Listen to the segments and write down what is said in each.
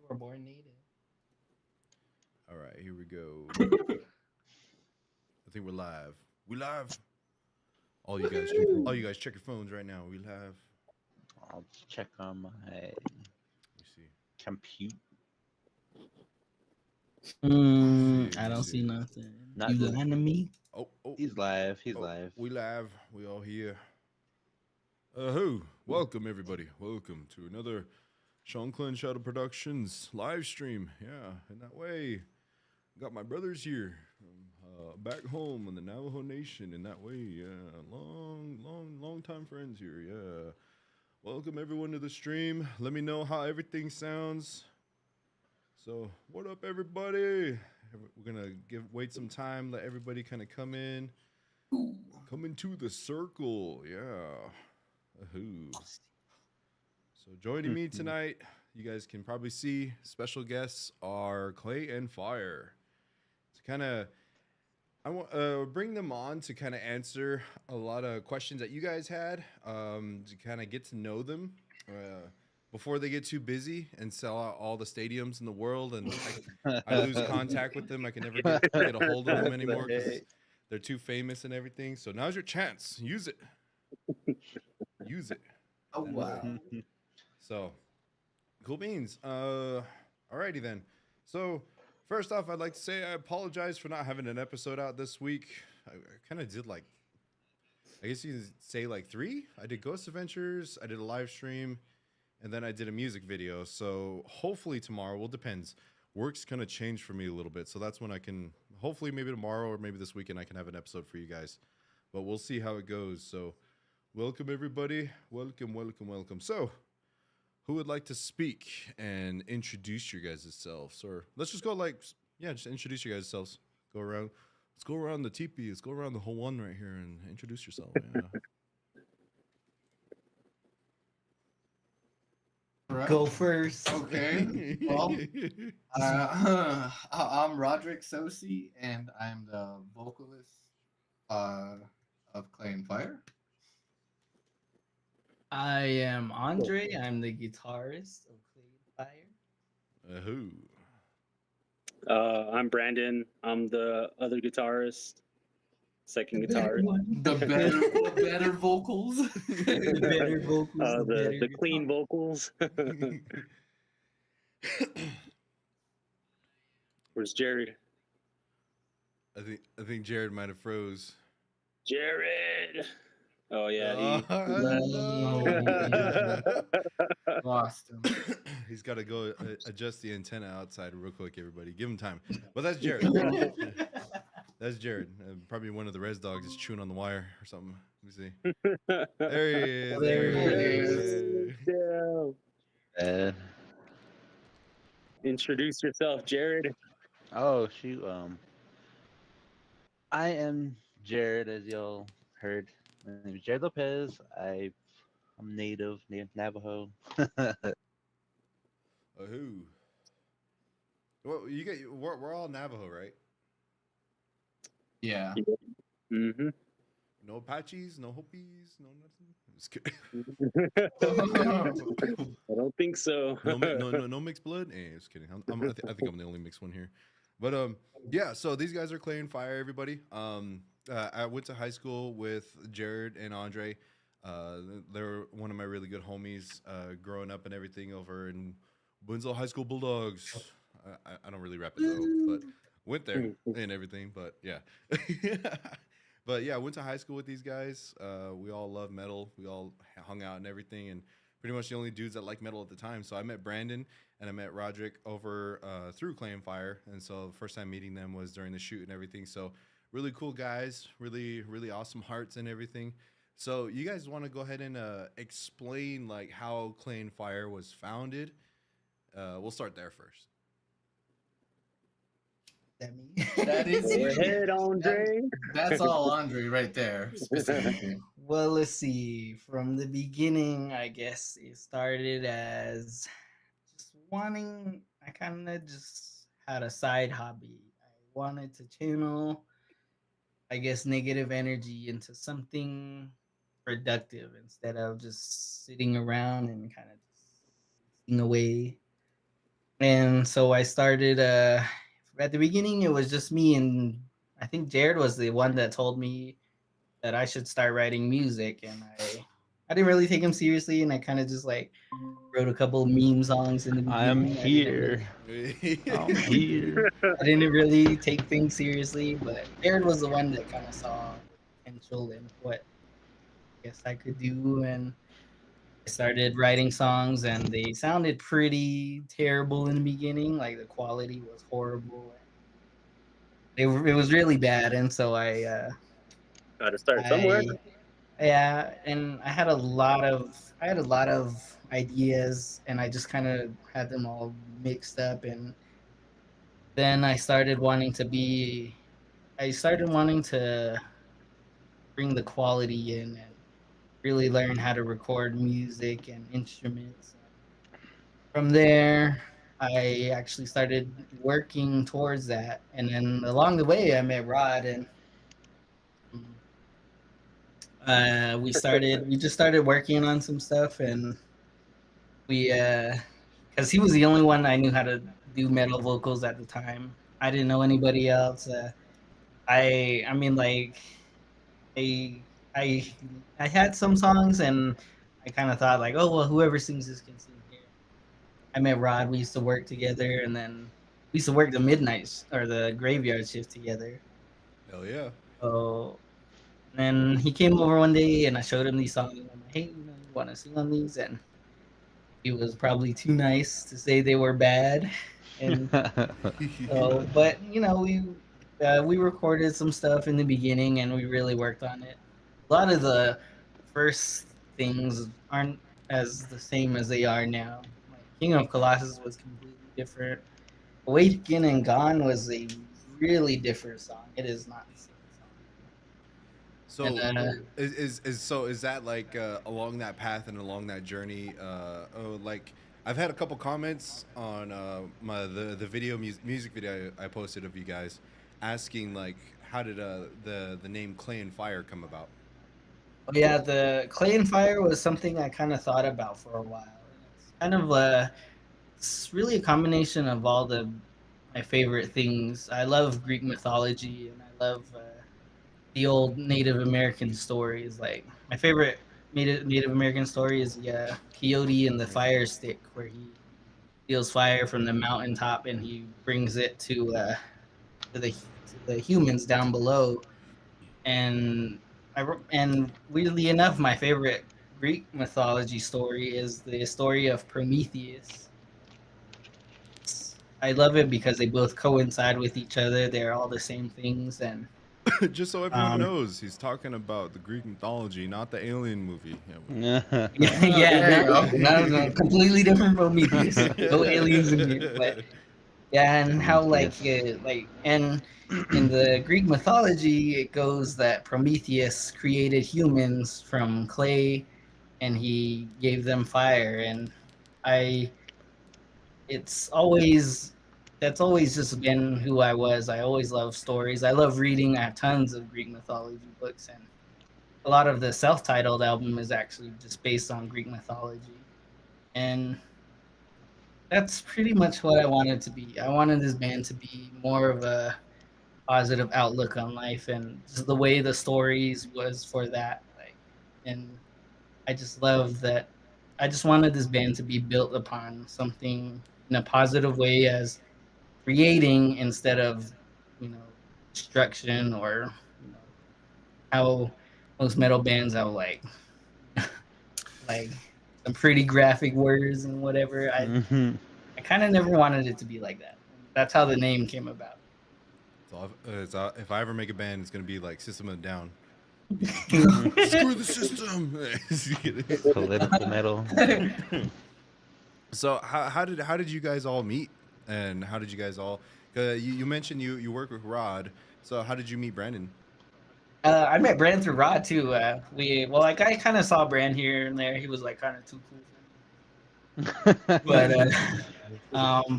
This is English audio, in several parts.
were born native. All right, here we go. I think we're live. We live. All you guys, check your phones right now. We live. I'll check on my Let me see. compute. I don't see nothing. Not You the- lying to me? Oh. He's live. He's Oh, live. We live. We all here. Welcome everybody. Welcome to another Shanclen Shadow Productions live stream. Yeah, in that way. Got my brothers here back home in the Navajo Nation. In that way, yeah. Long time friends here. Yeah. Welcome everyone to the stream. Let me know how everything sounds. So, what up, everybody? We're gonna wait some time, let everybody kind of come in. Come into the circle, yeah. Ahoo. So joining me tonight, you guys can probably see special guests are Clay and Fire. It's kind of I want bring them on to kind of answer a lot of questions that you guys had, to kind of get to know them before they get too busy and sell out all the stadiums in the world, and I lose contact with them. I can never get a hold of them anymore because they're too famous and everything. So now's your chance. Use it. Use it. Oh wow! So, cool beans. Alrighty then. So, first off, I'd like to say I apologize for not having an episode out this week. I kind of did I guess you could say 3. I did Ghost Adventures, I did a live stream, and then I did a music video. So, hopefully tomorrow, well, depends. Work's gonna change for me a little bit, so that's when I can, hopefully maybe tomorrow or maybe this weekend I can have an episode for you guys. But we'll see how it goes. So, welcome everybody. Welcome. So, who would like to speak and introduce your guys' selves? Or let's just go just introduce your guys' selves. Go around. Let's go around the teepee. Let's go around the whole one right here and introduce yourself. Yeah. Right. Go first. Okay. Well, I'm Roderick Sosi, and I'm the vocalist of Clay and Fire. I am Andre. I'm the guitarist of Clay and Fire. Who? I'm Brandon. I'm the other guitarist, second guitarist. The better vocals. The better vocals. The clean vocals. Where's Jared? I think Jared might have froze. Jared. Oh yeah. Lost him. He's got to go adjust the antenna outside real quick. Everybody, give him time. Well, that's Jared. That's Jared. Probably one of the res dogs is chewing on the wire or something. Let me see. There he is. There he is. Yeah. Introduce yourself, Jared. Oh shoot. I am Jared, as y'all heard. My name is Jared Lopez. I'm native Navajo. Who? Well, we're all Navajo, right? Yeah. Mm-hmm. No Apaches, no Hopis, no nothing. Just kidding. I don't think so. No mixed blood. Just kidding. I think I'm the only mixed one here. But yeah. So these guys are Clay and Fire. Everybody. I went to high school with Jared and Andre. They're one of my really good homies growing up and everything over in Winslow High School Bulldogs. I don't really rap it though, but went there and everything. But yeah. But yeah, I went to high school with these guys. We all love metal. We all hung out and everything, and pretty much the only dudes that like metal at the time. So I met Brandon and I met Roderick over through Clay and Fire, and so the first time meeting them was during the shoot and everything. So really cool guys, really awesome hearts and everything. So you guys want to go ahead and explain how Clay and Fire was founded? We'll start there first. That is Go ahead, Andre. That's all Andre right there, specifically. Well, let's see. From the beginning, I guess it started as just wanting. I kind of just had a side hobby. I wanted to channel, I guess, negative energy into something productive instead of just sitting around and kind of just sitting away. And so I started. At the beginning, it was just me, and I think Jared was the one that told me that I should start writing music, and I didn't really take him seriously, and I kind of just like wrote a couple meme songs in the I'm beginning. here. I'm here. I didn't really take things seriously, but Jared was the one that kind of saw the potential in what I guess I could do, and I started writing songs, and they sounded pretty terrible in the beginning. Like the quality was horrible, and it was really bad. And so Got to start somewhere. I yeah, and I had a lot of ideas, and I just kind of had them all mixed up, and then I started wanting to bring the quality in and really learn how to record music and instruments. And from there, I actually started working towards that. And then along the way, I met Rod, and um, we just started working on some stuff, and because he was the only one I knew how to do metal vocals at the time. I didn't know anybody else. I mean, like I I I had some songs, and I kind of thought like, oh well, whoever sings this can sing here. I met Rod. We used to work together, and then we used to work the midnights or the graveyard shift together. Hell yeah. So then he came over one day, and I showed him these songs. And I'm like, hey, you want to sing on these? And he was probably too nice to say they were bad, and so, but we recorded some stuff in the beginning, and we really worked on it. A lot of the first things aren't as the same as they are now. Like King of Colossus was completely different. Awaken and Gone was a really different song. It is not the same So song. And is that like along that path and along that journey? Like I've had a couple comments on the music video I posted of you guys, asking like how did the name Clay and Fire come about? oh yeah, the Clay and Fire was something I kind of thought about for a while. And it's kind of it's really a combination of all the my favorite things. I love Greek mythology, and I love the old Native American stories. Like my favorite Native American story is the Coyote and the Fire Stick, where he steals fire from the mountaintop and he brings it to the humans down below. And and weirdly enough, my favorite Greek mythology story is the story of Prometheus. I love it because they both coincide with each other. They're all the same things, and Just so everyone um, knows, he's talking about the Greek mythology, not the Alien movie. yeah, there you go. no, completely different Prometheus. No aliens in here, but yeah, and how Prometheus. and in the Greek mythology, it goes that Prometheus created humans from clay, and he gave them fire, and I it's always that's always just been who I was. I always love stories. I love reading. I have tons of Greek mythology books, and a lot of the self-titled album is actually just based on Greek mythology. And that's pretty much what I wanted to be. I wanted this band to be more of a positive outlook on life, and just the way the stories was for that. Like, and I just love that. I just wanted this band to be built upon something in a positive way, as creating instead of you know destruction, or you know how most metal bands have like some pretty graphic words and whatever. Mhm. I kind of never wanted it to be like that. That's how the name came about. So if I ever make a band, it's gonna be like System of a Down. Mhm. Screw the system. Political metal. So how did you guys all meet, and how did you guys all? You mentioned you work with Rod. So how did you meet Brandon? I met Brand through Rod too. Like I kind of saw Brand here and there. He was like kind of too cool for me,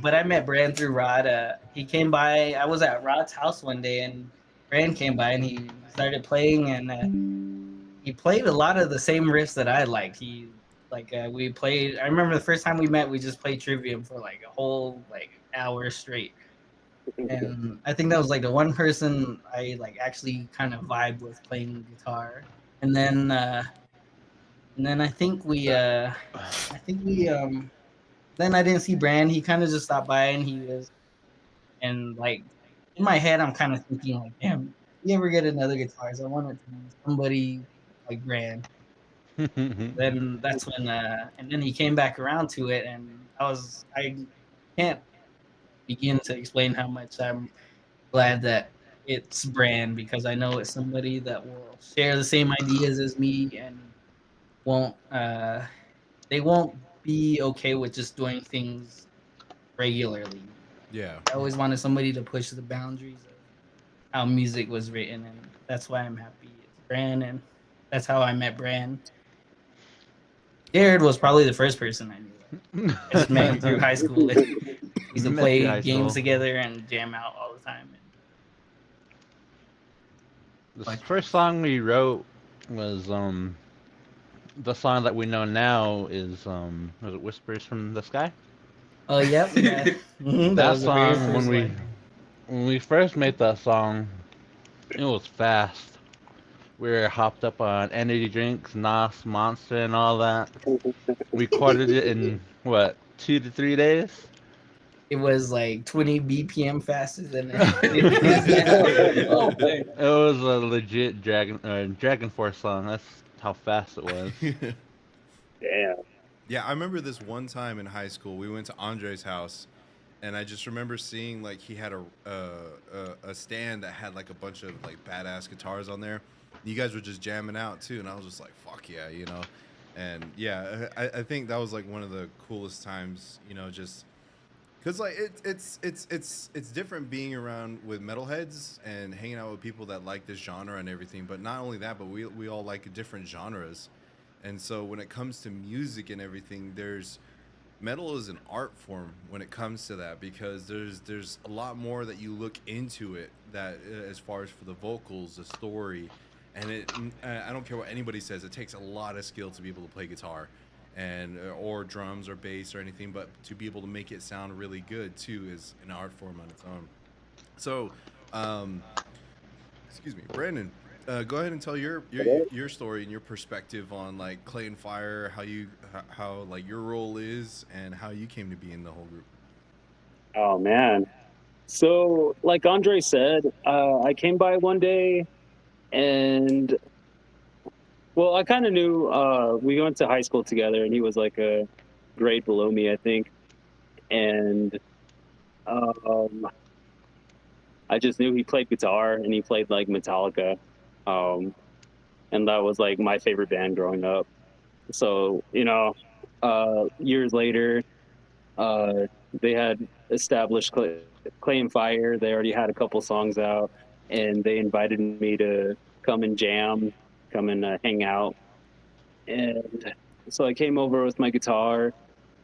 but I met Brand through Rod. He came by. I was at Rod's house one day, and Brand came by, and he started playing, and he played a lot of the same riffs that I liked. He Like we played. I remember the first time we met, we just played Trivium for like a whole like hour straight. And I think that was like the one person I like actually kind of vibe with playing guitar. And then I think we then I didn't see Brand. He kind of just stopped by and he was and like in my head I'm kind of thinking like, damn, if we ever get another guitarist, I want it to be somebody like Brand. Then that's when and then he came back around to it and I can't begin to explain how much I'm glad that it's Brand because I know it's somebody that will share the same ideas as me and won't they won't be okay with just doing things regularly. Yeah. I always wanted somebody to push the boundaries of how music was written, and that's why I'm happy it's Brand, and that's how I met Brand. Jared was probably the first person I knew. I just met him through high school. And we used to Met through play high games school. together and jam out all the time. The Like first song we wrote was the song that we know now is was it Whispers from the Sky? Oh, yep, yeah. That That was the very song first one. when we first made that song, it was fast. We were hopped up on energy drinks, Nos, Monster, and all that. We recorded it in what 2 to 3 days. It was like 20 BPM faster than it is now. Oh, Yeah. man. It was a legit Dragon Force song. That's how fast it was. Damn. Yeah, I remember this one time in high school. We went to Andre's house, and I just remember seeing like he had a stand that had like a bunch of like badass guitars on there. You guys were just jamming out too, and I was just like, "Fuck yeah," you know. And yeah, I think that was like one of the coolest times, you know, just because like it's different being around with metalheads and hanging out with people that like this genre and everything. But not only that, but we all like different genres. And so when it comes to music and everything, there's metal is an art form when it comes to that because there's a lot more that you look into it that as far as for the vocals, the story, and I don't care what anybody says, it takes a lot of skill to be able to play guitar and or drums or bass or anything, but to be able to make it sound really good too is an art form on its own. So, um, excuse me, Brandon. Go ahead and tell your story and your perspective on like Clay and Fire, how like your role is and how you came to be in the whole group. Oh man. So, like Andre said, I came by one day, and well, I kind of knew. We went to high school together, and he was like a grade below me, I think. And um, I just knew he played guitar, and he played like Metallica, um, and that was like my favorite band growing up. So, years later, uh, they had established Clay and Fire. They already had a couple songs out, and they invited me to come and jam, come and hang out. And so I came over with my guitar,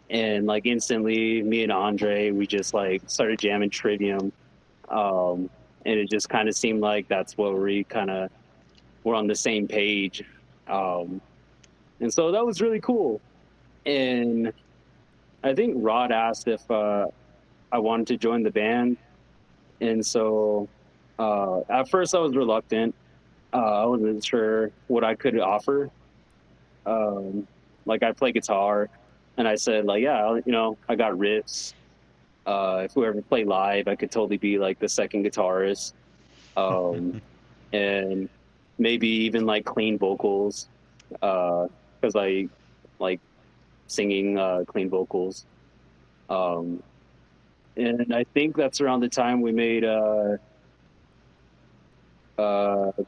and like instantly, me and Andre, we just like started jamming Trivium. Um, and it just kind of seemed like that's what we kind of were on the same page. Um, and so that was really cool. And I think Rod asked if I wanted to join the band. And so at first I was reluctant. I wasn't sure what I could offer. Um, like I play guitar, and I said like, yeah, I got riffs. If we ever play live, I could totally be like the second guitarist, and maybe even like clean vocals, because I like singing clean vocals. Um, and I think that's around the time we made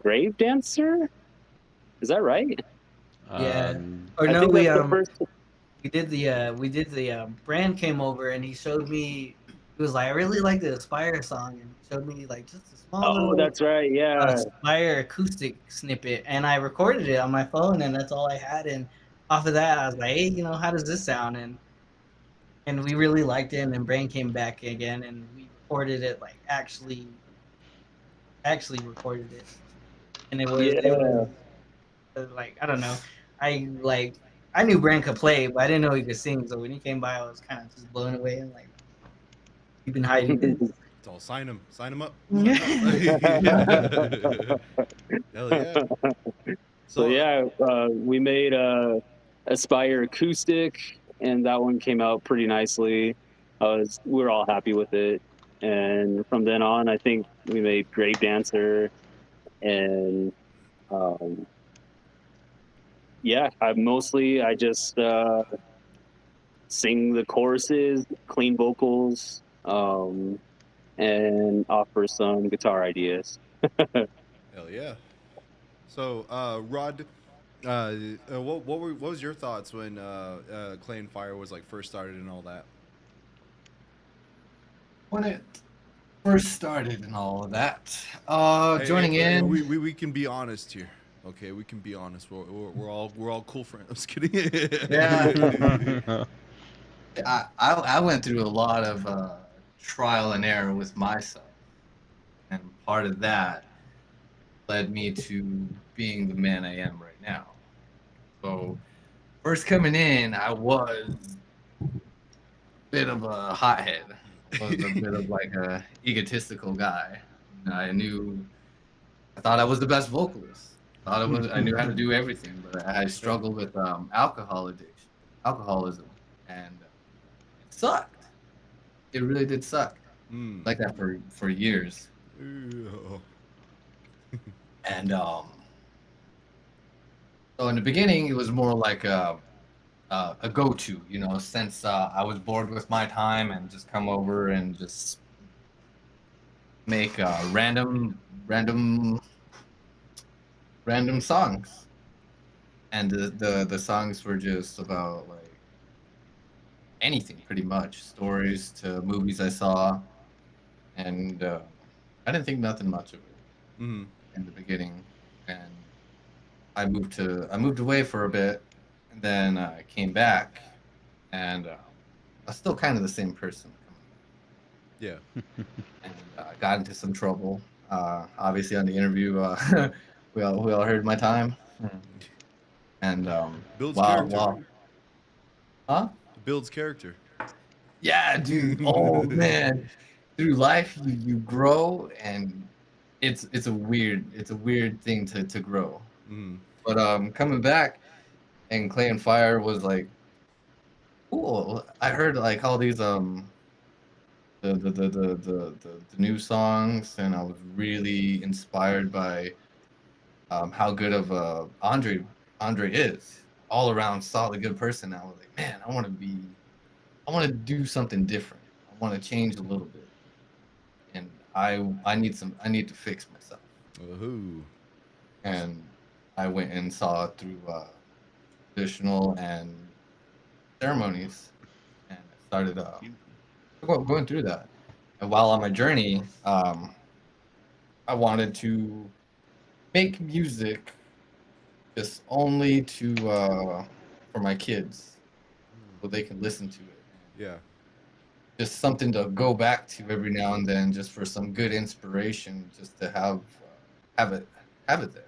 Grave Dancer. Is that right? Yeah. Um, Or I no, think that's the first. we did the Brand came over and he showed me he was like, I really like the Aspire song and he showed me like just a small Oh, little that's right. Yeah. Aspire acoustic snippet and I recorded it on my phone and that's all I had and off of that I was like, hey, how does this sound? And we really liked it and then Brand came back again and we recorded it like actually recorded it and it Yeah. was like I don't know. I like I knew Brand could play, but I didn't know he could sing. So when he came by, I was kind of just blown away and like, you've been hiding this. It's all sign him up, sign Yeah. 'em up. Hell yeah. So So yeah, we made a Aspire acoustic, and that one came out pretty nicely. We were all happy with it, and from then on, I think we made Grave Dancer, and um, yeah, I just sing the choruses, clean vocals, and offer some guitar ideas. hell yeah. So Rod, what was your thoughts when Clay and Fire was like first started and all that? When it first started and all of that, joining Hey, in. we can be honest here. Okay, we can be honest. We're all cool friends. I'm just kidding. Yeah. I went through a lot of trial and error with myself, and part of that led me to being the man I am right now. So, first coming in, I was a bit of a hothead. I was a bit of like a egotistical guy. I thought I was the best vocalist. I knew how to do everything, but I struggled with alcoholism, and it sucked. It really did suck. Mm. Like that for years. Ew. And so in the beginning, it was more like a go-to, since I was bored with my time and just come over and just make random songs. And the songs were just about like anything, pretty much, stories to movies I saw, and I didn't think nothing much of it Mm. in the beginning, and I moved away for a bit, and then I came back, and I was still kind of the same person. Yeah. And got into some trouble. Obviously, on the interview, we all heard my time, and Builds character. huh? Builds character. Yeah, dude. Oh man, through life you grow, and it's a weird thing to grow. Mm. But coming back, and Clay and Fire was like cool. I heard like all these the new songs, and I was really inspired by how good of Andre is. All around solid good person. I was like, man, I want to do something different. I want to change a little bit, and I need to fix myself. Woohoo. And I went and saw it through traditional and ceremonies, and I started going through that. And while on my journey, I wanted to make music just only to for my kids, so they can listen to it. Yeah. Just something to go back to every now and then, just for some good inspiration, just to have it there.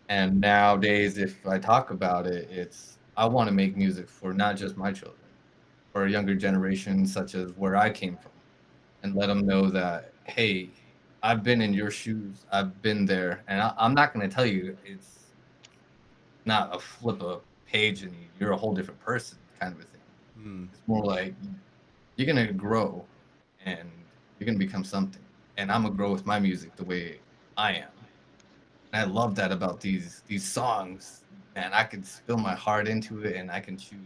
And nowadays, if I talk about it, it's I want to make music for not just my children, for a younger generation, such as where I came from, and let them know that, hey, I've been in your shoes, I've been there, and I'm not going to tell you it's not a flip a page and you're a whole different person kind of a thing. Mm. It's more like you're going to grow and you're going to become something. And I'm going to grow with my music the way I am. And I love that about these songs. Man, I can spill my heart into it, and I can choose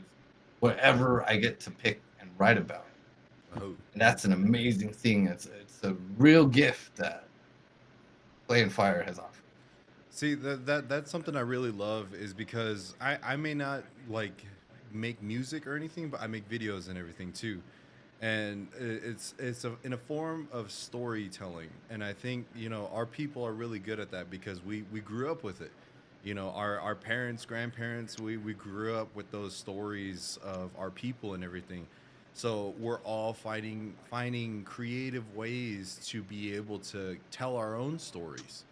whatever I get to pick and write about. Oh. And that's an amazing thing. It's a real gift that Play and Fire has offered. See, that's something I really love, is because I may not like make music or anything, but I make videos and everything too. And it's in a form of storytelling, and I think our people are really good at that because we grew up with it. Our parents, grandparents, we grew up with those stories of our people and everything. So we're all finding creative ways to be able to tell our own stories,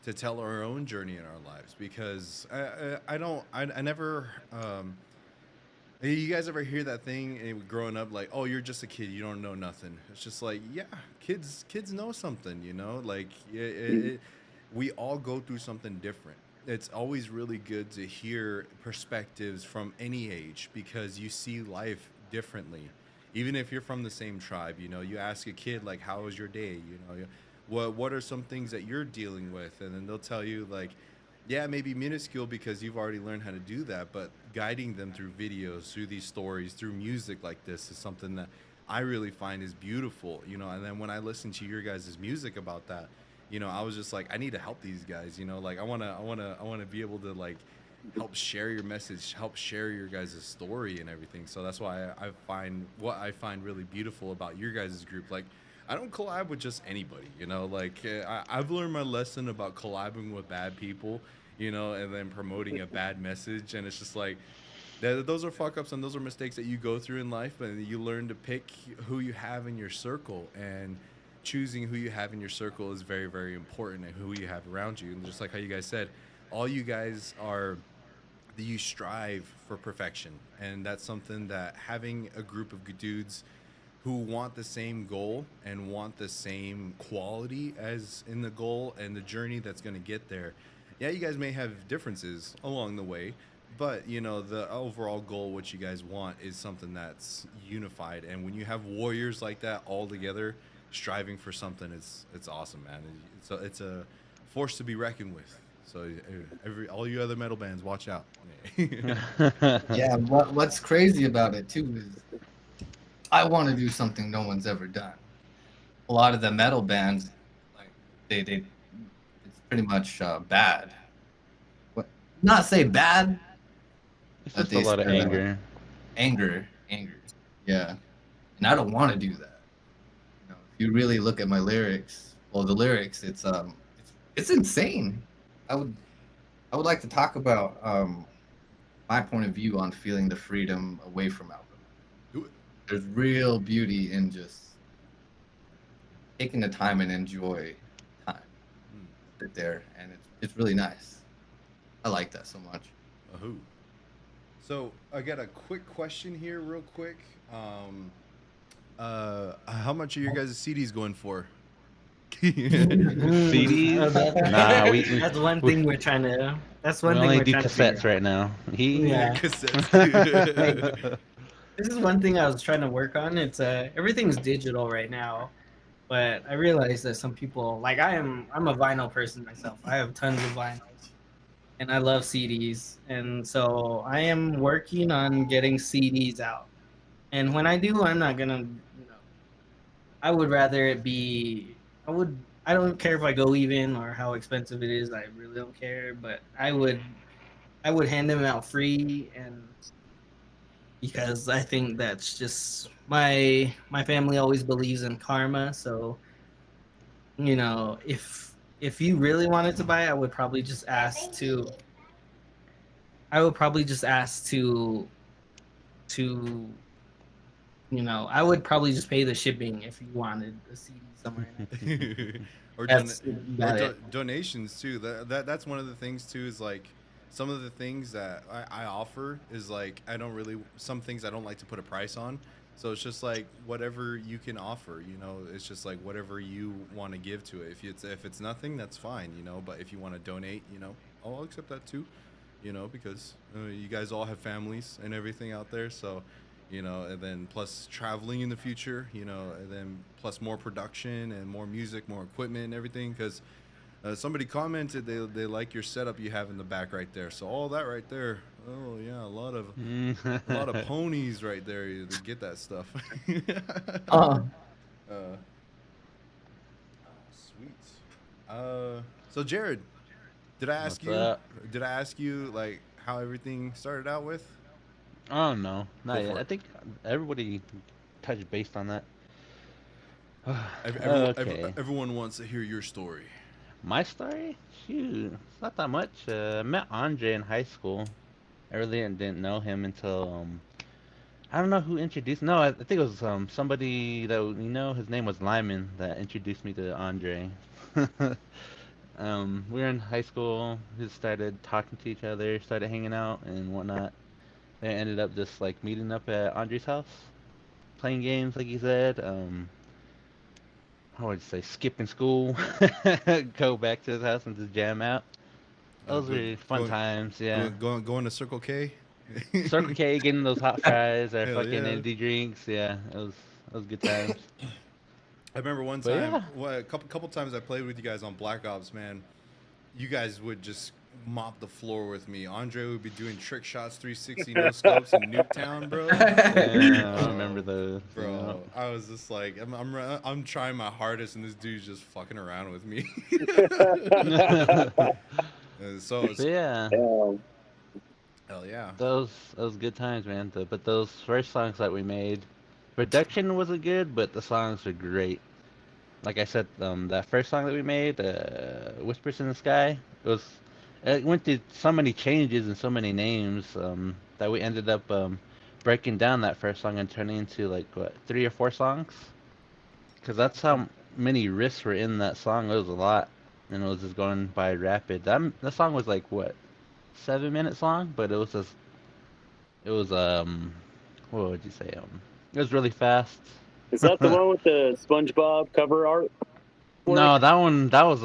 to tell our own journey in our lives because I don't I never you guys ever hear that thing growing up like, oh, you're just a kid, you don't know nothing. It's just like, yeah, kids know something, you know, like we all go through something different. It's always really good to hear perspectives from any age because you see life differently. Even if you're from the same tribe, you know, you ask a kid like, how was your day, you know, what are some things that you're dealing with, and then they'll tell you like, yeah, maybe minuscule because you've already learned how to do that, but guiding them through videos, through these stories, through music like this is something that I really find is beautiful, you know. And then when I listen to your guys' music about that, you know, I was just like, I need to help these guys, you know, like I wanna be able to like help share your message, help share your guys' story and everything. So that's why I find what I find really beautiful about your guys' group. Like, I don't collab with just anybody, you know. Like, I've learned my lesson about collabing with bad people, you know, and then promoting a bad message. And it's just like, those are fuck ups and those are mistakes that you go through in life. But you learn to pick who you have in your circle, and choosing who you have in your circle is very, very important, and who you have around you. And just like how you guys said, all you guys are, you strive for perfection. And that's something that having a group of good dudes who want the same goal and want the same quality as in the goal and the journey that's going to get there. Yeah, you guys may have differences along the way, but you know the overall goal, what you guys want, is something that's unified. And when you have warriors like that all together, striving for something, it's awesome, man. It's a force to be reckoned with. So all you other metal bands, watch out. Yeah, what's crazy about it too is I want to do something no one's ever done. A lot of the metal bands, like they it's pretty much bad. What? Not say bad, It's but just a they lot of say anger. anger. Yeah, and I don't want to do that. You know, if you really look at my lyrics, well, the lyrics, it's insane. I would I would like to talk about my point of view on feeling the freedom away from alcohol. Do it. There's real beauty in just taking the time and enjoy time. Hmm. Sit there, and it's really nice. I like that so much. Who? So I got a quick question here, real quick. How much are your guys' CDs going for? Oh, CDs? Nah, that's one we thing we're trying to. That's we one thing only we're do trying to figure cassettes out. right now. He. Yeah, Cassettes, like dude. this is one thing I was trying to work on. It's everything's digital right now, but I realized that some people like I'm a vinyl person myself. I have tons of vinyls, and I love CDs, and so I am working on getting CDs out. And when I do, I'm not gonna, you know, I would rather it be. I don't care if I go even or how expensive it is. I really don't care. But I would hand them out free, and because I think that's just my family always believes in karma. So you know, if you really wanted to buy it, I would probably just ask to you know, I would probably just pay the shipping if you wanted a CD somewhere, and I could ship it to you. or That's about it. donations too. That's one of the things too. Is like some of the things that I offer is like I don't really, some things I don't like to put a price on. So it's just like whatever you can offer. You know, it's just like whatever you want to give to it. If it's nothing, that's fine. You know, but if you want to donate, you know, I'll accept that too. You know, because you guys all have families and everything out there. So you know, and then plus traveling in the future, you know, and then plus more production and more music, more equipment and everything. Because somebody commented they like your setup you have in the back right there. So all that right there, oh yeah, a lot of ponies right there to get that stuff. Uh, uh, Sweet. So Jared, did I ask What's you? up? Did I ask you like how everything started out with? Oh no, Go not yet. for I it. think everybody touched base on that. Everyone, Okay, everyone wants to hear your story. my story? Shoot, it's not that much. I met Andre in high school. I really didn't know him until I don't know who introduced. No, I think it was somebody that his name was Lyman that introduced me to Andre. We were in high school. We started talking to each other, started hanging out and whatnot. They ended up just like meeting up at Andre's house, playing games, like you said. How would you say, skipping school, go back to his house and just jam out. Those Go, were fun going, times, yeah. going to Circle K. Circle K, getting those hot fries or Hell fucking yeah. energy drinks, yeah. It was good times. I remember one But time, yeah, well, a couple times I played with you guys on Black Ops, man. You guys would just mop the floor with me. Andre would be doing trick shots, 360 no scopes in Nuketown, bro. yeah, I remember Oh, those. Yeah. bro, I was just like, I'm trying my hardest, and this dude's just fucking around with me. So But it's yeah, Um, hell yeah. those good times, man. But those first songs that we made, production wasn't good, but the songs were great. Like I said, that first song that we made, "Whispers in the Sky," it went through so many changes and so many names that we ended up breaking down that first song and turning into like what 3 or 4 songs, because that's how many riffs were in that song. It was a lot, and it was just going by rapid. That song was like what 7 minutes long, but it was what would you say it was really fast. is that the one with the SpongeBob cover art? Work? No, that was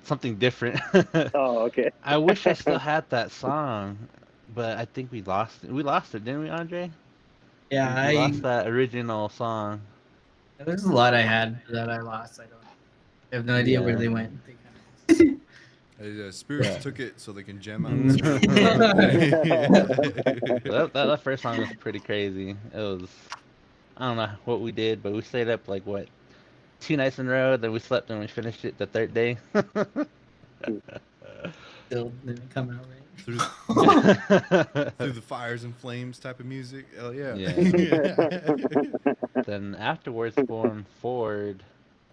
something different. Oh, okay. I wish I still had that song, but I think we lost it. We lost it, didn't we, Andre? Yeah, We lost that original song. there's a lot I had that I lost. I have no idea where Yeah. they went. They kind of just Spirits took it so they can jam out in the That first song was pretty crazy. It was I don't know what we did, but we stayed up like what 2 nights in a row. Then we slept and we finished it the third day. still didn't come out right. through through the fires and flames type of music. Hell yeah. Yeah. Then afterwards, going forward,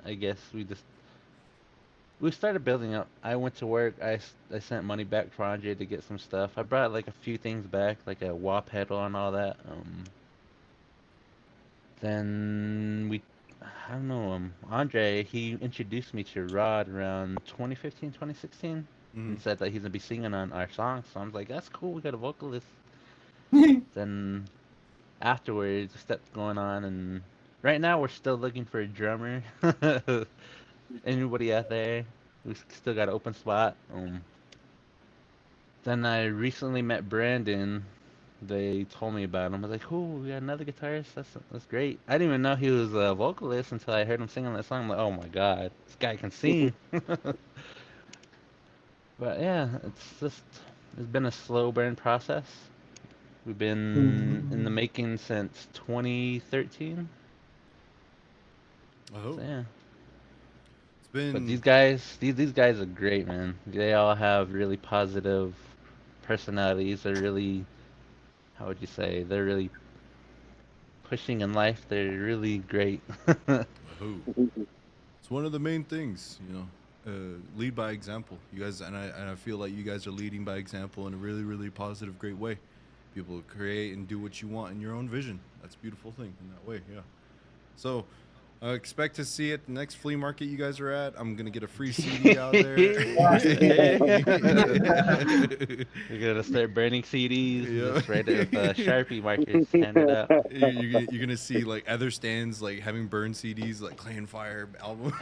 I guess we started building up. I went to work. I sent money back for Andre to get some stuff. I brought like a few things back, like a wah pedal and all that. Then I don't know, Andre, he introduced me to Rod around 2015, 2016, Mhm. and said that he's gonna be singing on our song. So I was like, that's cool. We got a vocalist. Then afterwards, stuff going on, and right now we're still looking for a drummer. Anybody out there? We still got an open spot. Then I recently met Brandon. They told me about him. I was like, "Oh, we got another guitarist. That's great." I didn't even know he was a vocalist until I heard him sing on that song. I'm like, "Oh my god, this guy can sing." But yeah, it's been a slow burn process. We've been in the making since 2013. Oh, So yeah. it's But been these guys are great, man. They all have really positive personalities. They're really, how would you say? They're really pushing in life. They're really great. oh. It's one of the main things, you know. Lead by example. You guys and I feel like you guys are leading by example in a really, really positive, great way. People create and do what you want in your own vision. That's a beautiful thing in that way, yeah. So expect to see at the next flea market you guys are at. I'm gonna get a free CD out there. You're gonna start burning CDs. Yeah. Just write it with Sharpie markers. Hand it out. You're gonna see like other stands like having burned CDs like Clay and Fire album.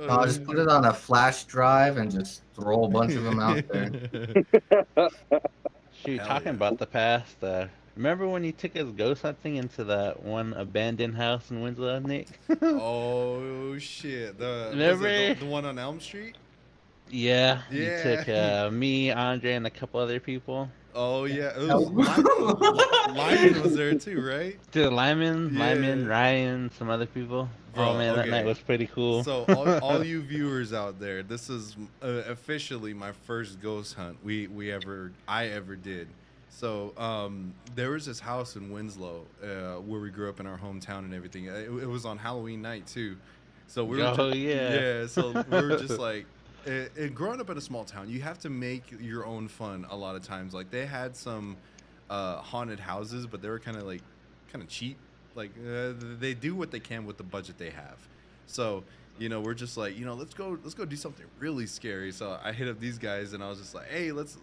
I'll just put it on a flash drive and just throw a bunch of them out there. Shoot, Hell talking yeah. about the past. Remember when you took us ghost hunting into that one abandoned house in Winslow, Nick? Oh shit! Was Remember? it the one on Elm Street? Yeah, you Yeah. took me, Andre, and a couple other people. Oh yeah, it was Lyman was there too, right? To Lyman, Yeah. Ryan, some other people. Bro, Oh man, that night okay. was pretty cool. So all you viewers out there, this is officially my first ghost hunt I ever did. So there was this house in Winslow where we grew up in our hometown and everything. It was on Halloween night too. So we were Oh, just, yeah. So we were just like growing up in a small town, you have to make your own fun a lot of times. Like they had some haunted houses, but they were kind of cheap. Like they do what they can with the budget they have. So we're just like, let's go do something really scary. So I hit up these guys and I was just like, hey, let's.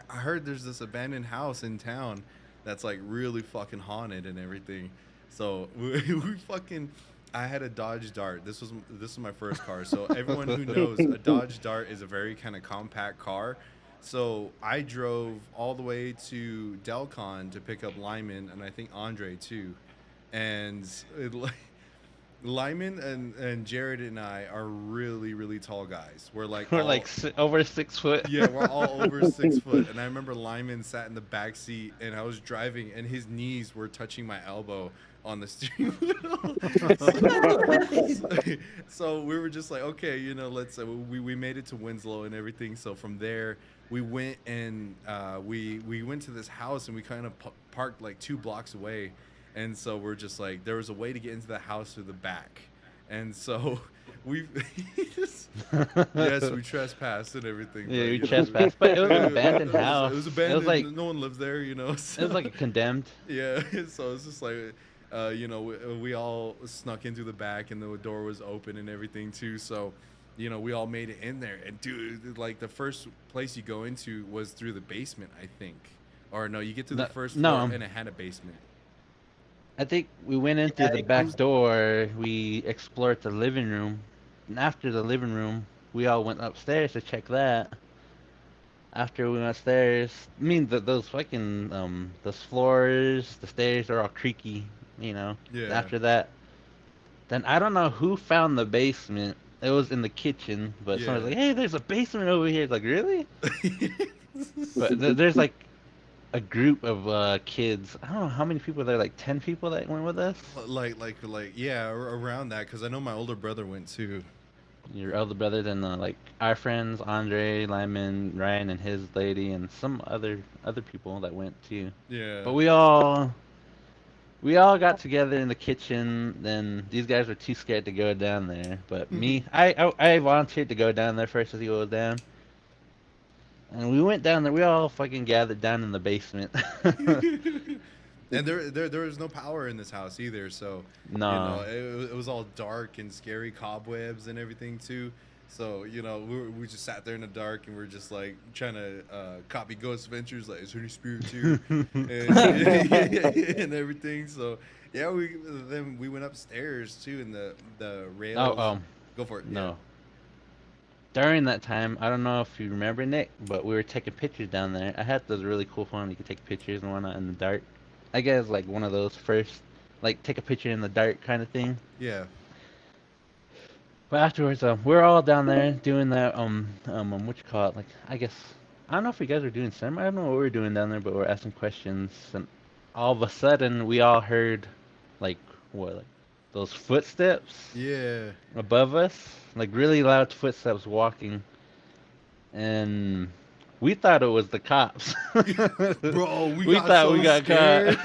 I heard there's this abandoned house in town that's like really fucking haunted and everything. So we fucking. I had a Dodge Dart. This was my first car. So everyone who knows, a Dodge Dart is a very kind of compact car. So I drove all the way to Delcon to pick up Lyman and I think Andre too, and Lyman and Jared and I are really, really tall guys. We're like We're all, like over 6 foot. yeah, we're all over 6 foot. And I remember Lyman sat in the back seat and I was driving and his knees were touching my elbow on the steering wheel. So we were just like, okay, let's we made it to Winslow and everything. So from there we went and we went to this house and we kind of parked like 2 blocks away. And so we're just like, there was a way to get into the house through the back. And so we, yes, we trespassed and everything. Yeah, we but, trespassed, but it was an abandoned It house. was abandoned. It was like no one lives there, it So, was like a condemned. yeah, so it's just like, we all snuck into the back and the door was open and everything too. So, we all made it in there. And dude, like the first place you go into was through the basement, I think. Or no, you get to the first floor and it had a basement. I think we went in through the back door. We explored the living room, and after the living room, we all went upstairs to check that. After we went upstairs, I mean those fucking those floors, the stairs are all creaky, Yeah. After that, then I don't know who found the basement. It was in the kitchen, but someone was like, "Hey, there's a basement over here." It's like, really? But there's like a group of kids. I don't know how many people there. Like 10 people that went with us. Like yeah, around that, because I know my older brother went too. Your elder brother, then like our friends, Andre, Lyman, Ryan, and his lady, and some other people that went too. Yeah. But we all got together in the kitchen. Then these guys were too scared to go down there. But me, I volunteered to go down there first to see what was down. And we went down there. We all fucking gathered down in the basement. And there was no power in this house either, so No. it was all dark and scary, cobwebs and everything too. So we just sat there in the dark and we're just like trying to copy Ghost Adventures, like, is there any spirits here and everything. So yeah, we went upstairs too, and the rails. Go for it. No. Yeah. During that time, I don't know if you remember, Nick, but we were taking pictures down there. I had those really cool phones. You could take pictures and whatnot in the dark. I guess like one of those first, like take a picture in the dark kind of thing. Yeah. But afterwards, we're all down there doing that. What you call it? Like, I guess I don't know if you guys were doing some. I don't know what we were doing down there, but we're asking questions, and all of a sudden, we all heard, like those footsteps. Yeah. Above us, like really loud footsteps walking, and we thought it was the cops. Bro, we thought we got caught.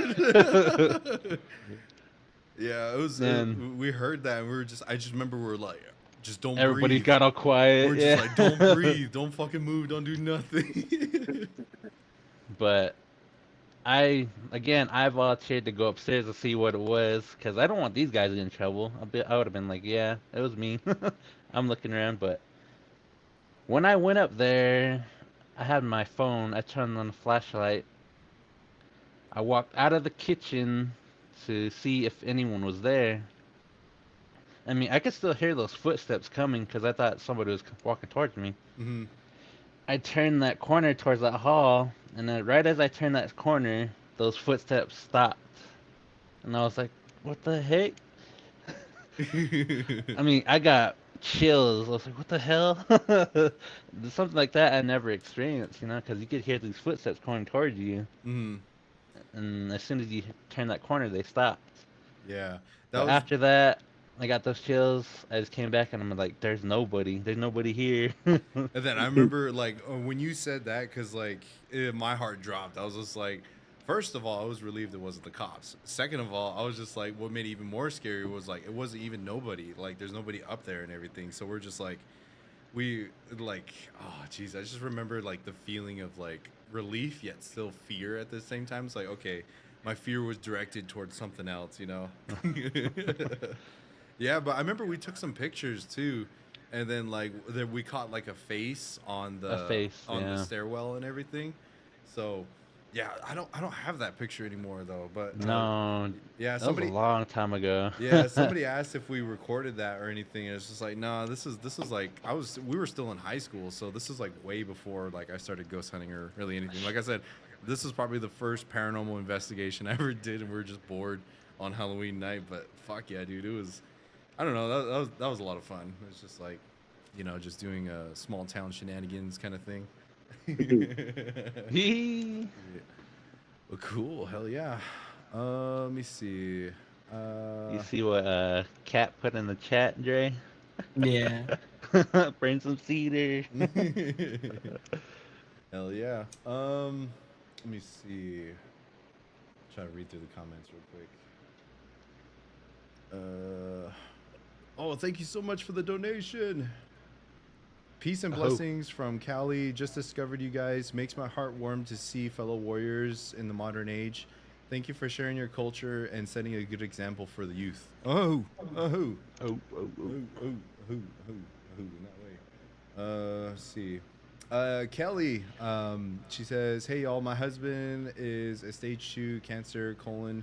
Yeah, it was. We heard that, and I just remember we were like, just don't. Everybody breathe. got all quiet. We're just like, don't breathe, don't fucking move, don't do nothing. But I volunteered to go upstairs to see what it was, because I don't want these guys in trouble. I would have been like, yeah, it was me. I'm looking around, but when I went up there, I had my phone. I turned on the flashlight. I walked out of the kitchen to see if anyone was there. I mean, I could still hear those footsteps coming because I thought somebody was walking towards me. Mm-hmm. I turned that corner towards that hall, and then right as I turned that corner, those footsteps stopped. And I was like, what the heck? I mean, I got chills. I was like, what the hell? Something like that I never experienced, because you could hear these footsteps coming towards you. Mm-hmm. And as soon as you turn that corner, they stopped. Yeah. After that, I got those chills. I just came back and I'm like, there's nobody here. And then I remember when you said that, because my heart dropped. I was just like, first of all, I was relieved it wasn't the cops. Second of all, I was just like, what made it even more scary was it wasn't even nobody. Like, there's nobody up there and everything. So we're just like, oh jeez, I just remember the feeling of relief yet still fear at the same time. It's like, okay, my fear was directed towards something else, Yeah, but I remember we took some pictures too, and then like then we caught like a face A face, on the yeah. stairwell and everything. So, yeah, I don't have that picture anymore though. But No, yeah, that was a somebody long time ago. yeah somebody asked if we recorded that or anything, and it's just like no, this is like we were still in high school, so this is like way before like I started ghost hunting or really anything. Like I said, this is probably the first paranormal investigation I ever did, and we were just bored on Halloween night. But fuck yeah, dude, it was. I don't know. That was a lot of fun. It was just like, you know, just doing a small town shenanigans kind of thing. you Yeah. Well, cool. Hell yeah. Let me see. see what Cat put in the chat, Dre? Yeah. Bring some cedar. Hell yeah. Let me see. Try to read through the comments real quick. Oh, thank you so much for the donation. Peace and Oh. blessings from Cali. Just discovered you guys. Makes my heart warm to see fellow warriors in the modern age. Thank you for sharing your culture and setting a good example for the youth. Oh, oh, Oh, in that way. Let's see. Kelly, she says, "Hey y'all, my husband is a stage 2 cancer colon,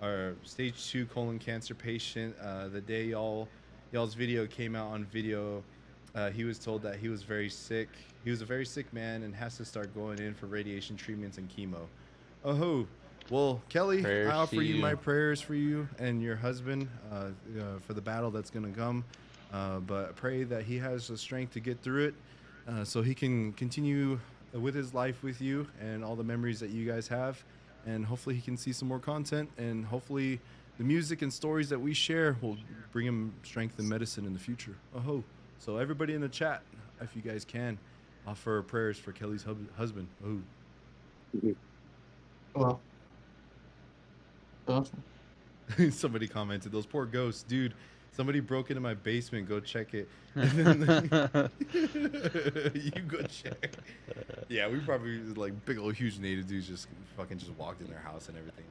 or stage 2 colon cancer patient. The day y'all's video came out on video, he was told that he was very sick. He was a very sick man and has to start going in for radiation treatments and chemo. Oh, well, Kelly, Prayers I offer to you you. my prayers for you and your husband for the battle that's going to come. But I pray that he has the strength to get through it so he can continue with his life with you and all the memories that you guys have. And hopefully he can see some more content. And hopefully the music and stories that we share will bring him strength and medicine in the future. Oh, so everybody in the chat, if you guys can, offer prayers for Kelly's husband. Oh. Well, awesome. Somebody commented, "Those poor ghosts, dude. Somebody broke into my basement. Go check it." You go check. Yeah, we probably like big old huge native dudes just fucking just walked in their house and everything.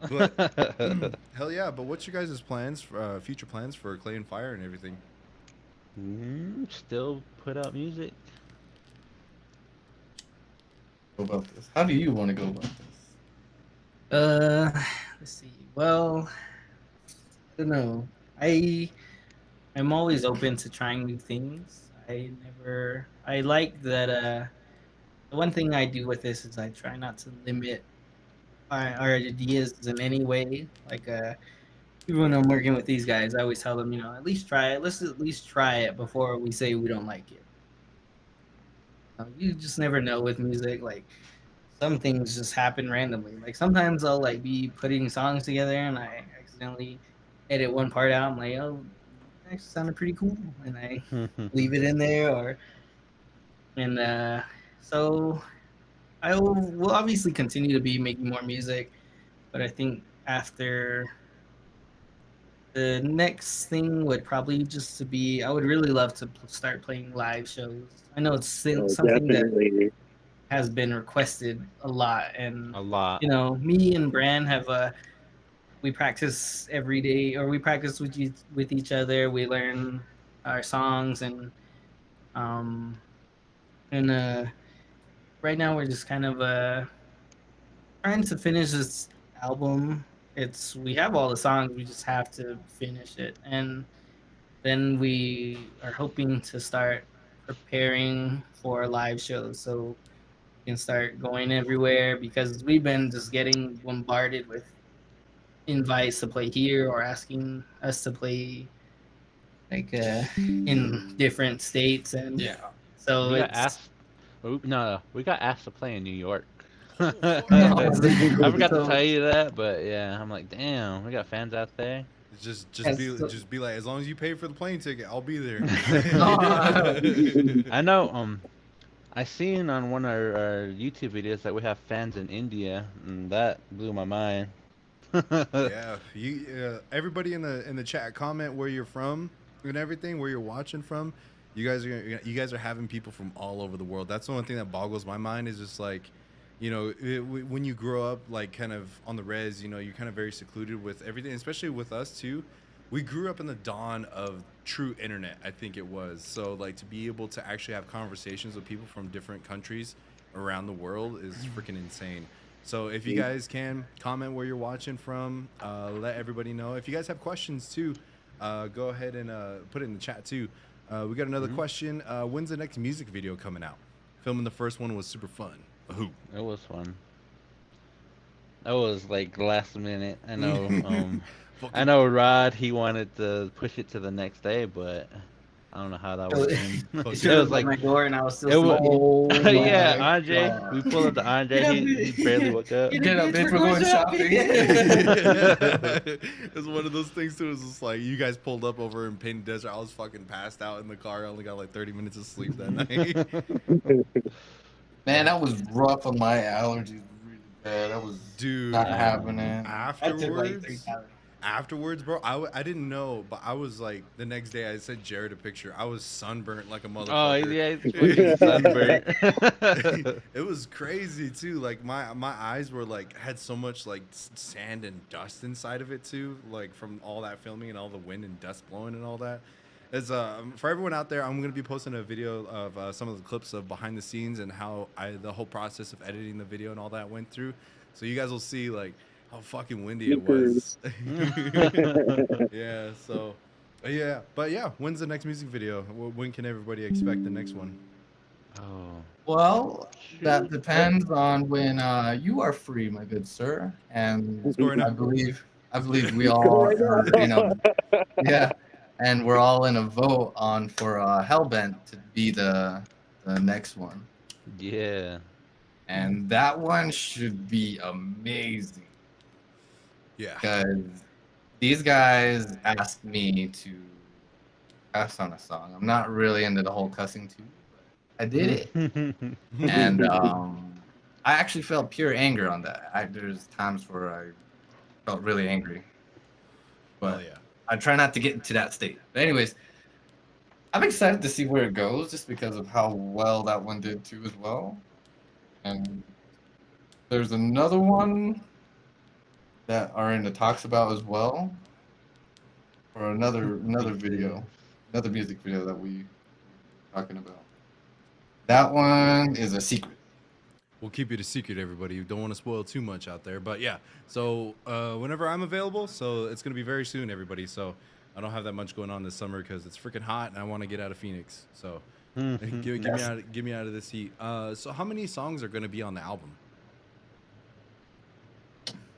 But hell yeah! But what's your guys' plans, future plans for Clay and Fire and everything? Still put out music. Go about this. How do you want to go about this? Let's see. Well, I don't know. I'm always open to trying new things. I like that the one thing I do with this is I try not to limit our ideas in any way. Like even when I'm working with these guys, I always tell them, at least try it. Let's at least try it before we say we don't like it. You just never know with music. Like some things just happen randomly. Like sometimes I'll like be putting songs together and I accidentally edit one part out. I'm like, oh, that actually sounded pretty cool, and I leave it in there. So I will obviously continue to be making more music, but I think after the next thing would probably just to be, I would really love to start playing live shows. I know it's something that Definitely. has been requested a lot, and A lot. me and Bran have we practice every day, or we practice with each other. We learn our songs, um and right now we're just kind of trying to finish this album. We have all the songs, we just have to finish it, and then we are hoping to start preparing for live shows so we can start going everywhere, because we've been just getting bombarded with invites to play here or asking us to play like in different states, and Yeah. so We got it's asked. No, we got asked to play in New York. Oh I fuck. forgot to so, tell you that, but yeah, I'm like, damn, we got fans out there. Just be like, as long as you pay for the plane ticket, I'll be there. I know. I seen on one of our YouTube videos that we have fans in India, and that blew my mind. Yeah, everybody in the chat, comment where you're from and everything, where you're watching from. You guys are having people from all over the world. That's the one thing that boggles my mind, is just like, when you grow up like kind of on the res, you're kind of very secluded with everything, especially with us too. we grew up in the dawn of true internet, I think it was. So like to be able to actually have conversations with people from different countries around the world is freaking insane. So if you guys can comment where you're watching from, let everybody know. If you guys have questions too, go ahead and put it in the chat too. We got another question. When's the next music video coming out? Filming the first one was super fun. Who? It was fun. That was like last minute. I know. I know Rod. He wanted to push it to the next day, but I don't know how that would have been. They It should have was opened like my door and I was still it was. sleeping. Oh Yeah, my Andre. God. We pulled up to Andre. Get up, He barely woke up. Get Get up, bitch, we're going shopping. It was one of those things too. It was just like you guys pulled up over in Painted Desert. I was fucking passed out in the car. I only got like 30 minutes of sleep that night. Man, that was rough on my allergies. Really bad. I was Dude, not having it. I took like 3 afterwards, calories. afterwards, bro, I didn't know, but I was like the next day I sent Jared a picture. I was sunburnt like a Oh motherfucker. yeah, he's fucking sunburnt. It was crazy too. Like my eyes were like had so much like sand and dust inside of it too, like from all that filming and all the wind and dust blowing and all that. As for everyone out there, I'm gonna be posting a video of some of the clips of behind the scenes and how the whole process of editing the video and all that went through. So you guys will see like how fucking windy it was. Yeah. So yeah, but yeah, when's the next music video? When can everybody expect the next one? Oh. Well, that depends on when you are free, my good sir. And Scoring I up. believe we all are in a yeah, and we're all in a vote on for Hellbent to be the next one. Yeah. And that one should be amazing Yeah. because these guys asked me to cuss on a song. I'm not really into the whole cussing too, but I did it. And I actually felt pure anger on that. There's times where I felt really angry, but Hell yeah. I try not to get into that state. But anyways, I'm excited to see where it goes, just because of how well that one did too, as well. And there's another one that are in the talks about as well, or another video, another music video that we talking about. That one is a secret. We'll keep it a secret, everybody. You don't want to spoil too much out there. But yeah, so whenever I'm available, so it's going to be very soon, everybody. So I don't have that much going on this summer because it's freaking hot and I want to get out of Phoenix. So give me out of this heat. So how many songs are going to be on the album?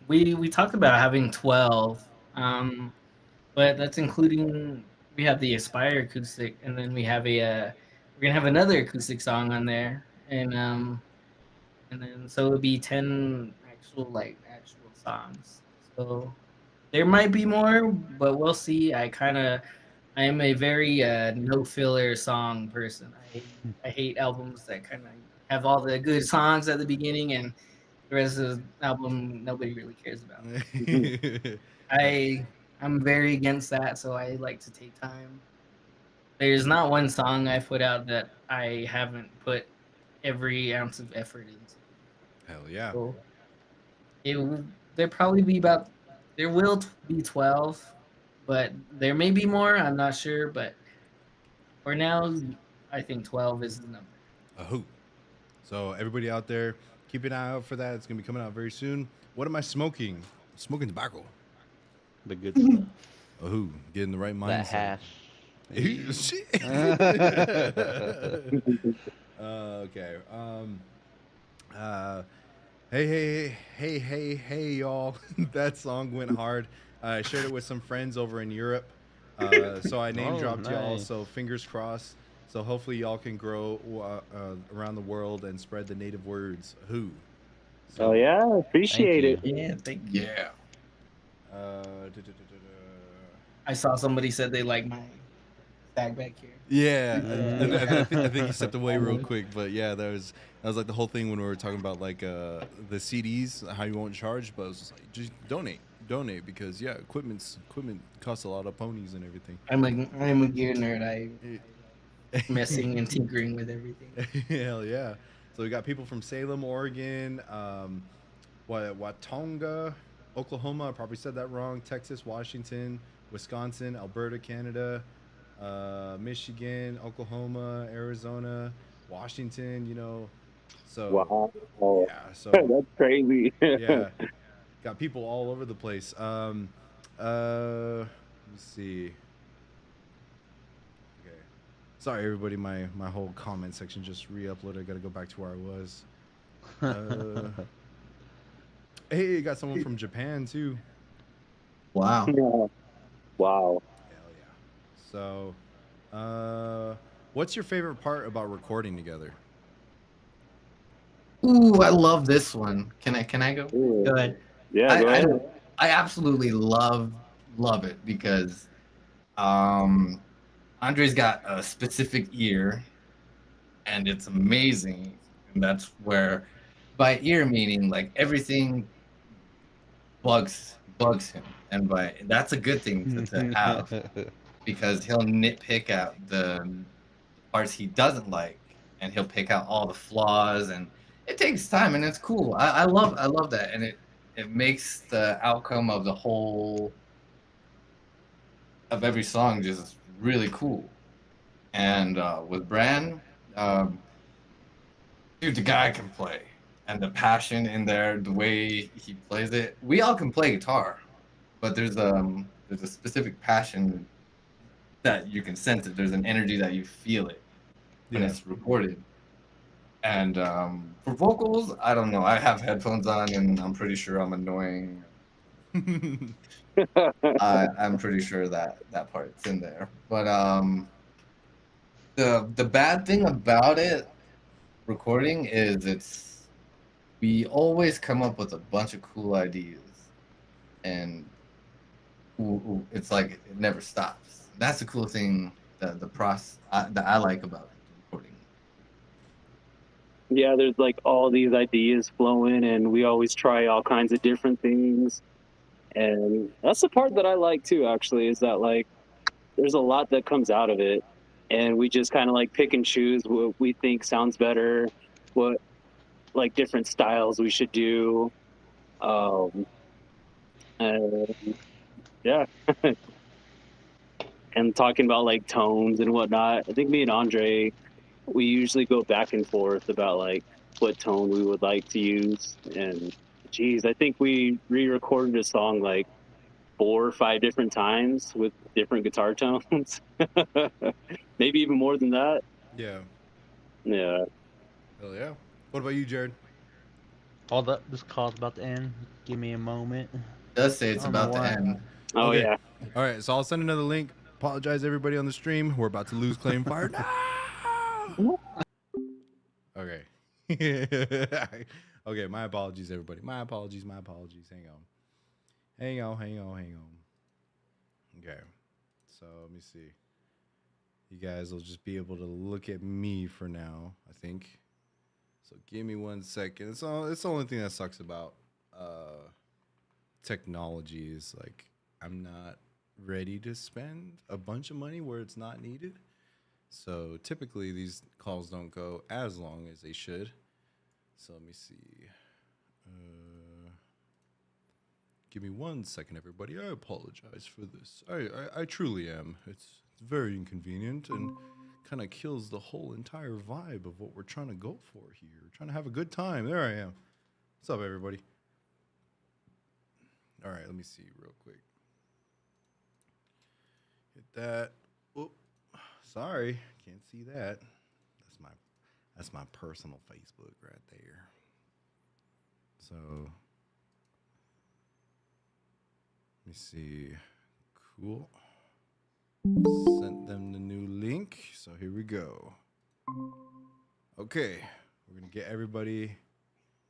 We talked about having 12, but that's including we have the Aspire acoustic, and then we have we're gonna have another acoustic song on there, and then so it'll be 10 actual songs. So there might be more, but we'll see. I am a very no filler song person. I hate albums that kind of have all the good songs at the beginning and the rest of the album nobody really cares about. I'm very against that, so I like to take time. There's not one song I put out that I haven't put every ounce of effort into. Hell yeah. So there will be 12, but there may be more. I'm not sure, but for now, I think 12 is the number. A hoot. So everybody out there, keep an eye out for that. It's gonna be coming out very soon. What am I smoking? Smoking tobacco. The good stuff. A hoot. Getting the right mindset. That hash. Shit. Okay. Hey, y'all. That song went hard. I shared it with some friends over in Europe. So I name dropped y'all. Nice. So fingers crossed. So hopefully y'all can grow around the world and spread the native words. Who? So, Oh yeah, appreciate it. Thank Yeah, thank you. Yeah. I saw somebody said they like my bag back here. Yeah, I think he stepped away real quick, but yeah, that was like the whole thing when we were talking about like the CDs, how you won't charge, but it was just like just donate because yeah, equipment costs a lot of ponies and everything. I'm a gear nerd. I messing and tinkering with everything. Hell yeah! So we got people from Salem, Oregon, Watonga, Oklahoma, I probably said that wrong. Texas, Washington, Wisconsin, Alberta, Canada, Michigan, Oklahoma, Arizona, Washington. So Wow, yeah, so that's crazy. yeah, got people all over the place. Let me see. Okay, sorry everybody, my whole comment section just re-uploaded. I got to go back to where I was. Uh, hey, got someone from Japan too. Wow. Yeah. Wow. Hell yeah. So, what's your favorite part about recording together? Ooh, I love this one. Can I go? Go Ooh. ahead. Yeah, I go I, ahead. I absolutely love it because um Andre's got a specific ear and it's amazing. And that's where by ear meaning like everything bugs him. And by that's a good thing to have because he'll nitpick out the parts he doesn't like and he'll pick out all the flaws and it takes time and it's cool. I love that and it makes the outcome of the whole of every song just really cool. And with Bran, um, dude, the guy can play, and the passion in there, the way he plays it. We all can play guitar, but there's a specific passion that you can sense it. There's an energy that you feel it when Yeah. it's recorded. And for vocals, I don't know. I have headphones on, and I'm pretty sure I'm annoying. I'm pretty sure that that part's in there. But the bad thing about it recording is it's we always come up with a bunch of cool ideas and it's like it never stops. That's the cool thing the process that I like about recording. Yeah, there's like all these ideas flowing, and we always try all kinds of different things. And that's the part that I like too, actually, is that like there's a lot that comes out of it. And we just kind of like pick and choose what we think sounds better, what like different styles we should do. Um, and yeah, and talking about like tones and whatnot. I think me and Andre, we usually go back and forth about like what tone we would like to use. And geez, I think we re-recorded a song like 4 or 5 different times with different guitar tones. Maybe even more than that. Yeah. Yeah. Hell yeah. What about you, Jared? This call's about to end. Give me a moment. It does say I it's don't know about to why. end. Oh Okay. yeah. All right. So I'll send another link. Apologize everybody on the stream. We're about to lose claim fire. No! Okay. Okay. My apologies, everybody. My apologies. My apologies. Hang on. Hang on. Hang on. Hang on. Okay. So let me see. You guys will just be able to look at me for now, I think. So give me 1 second. It's the only thing that sucks about technology is like I'm not ready to spend a bunch of money where it's not needed. So typically these calls don't go as long as they should. So let me see. Give me 1 second, everybody. I apologize for this. I truly am. It's very inconvenient and kind of kills the whole entire vibe of what we're trying to go for here. We're trying to have a good time. There I am. What's up, everybody? All right, let me see real quick. Hit that. Oh, sorry, can't see that. That's my personal Facebook right there. So let me see. Cool. Sent them the new link. So here we go. Okay, we're gonna get everybody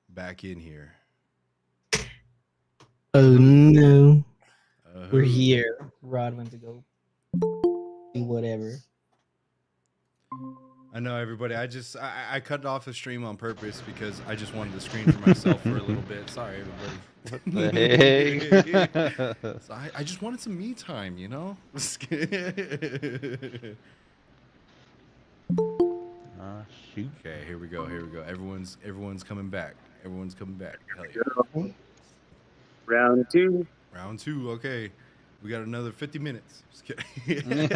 back in here. Oh no. We're Who? here. Rod went to go do whatever. I know, everybody. I cut off the stream on purpose because I just wanted the screen for myself for a little bit. Sorry, everybody. What the heck? So I just wanted some me time, you know? Ah, shoot. Okay, here we go. Here we go. Everyone's coming back. Everyone's coming back. Hell yeah. Round two. Round two. Okay, we got another 50 minutes. Just kidding.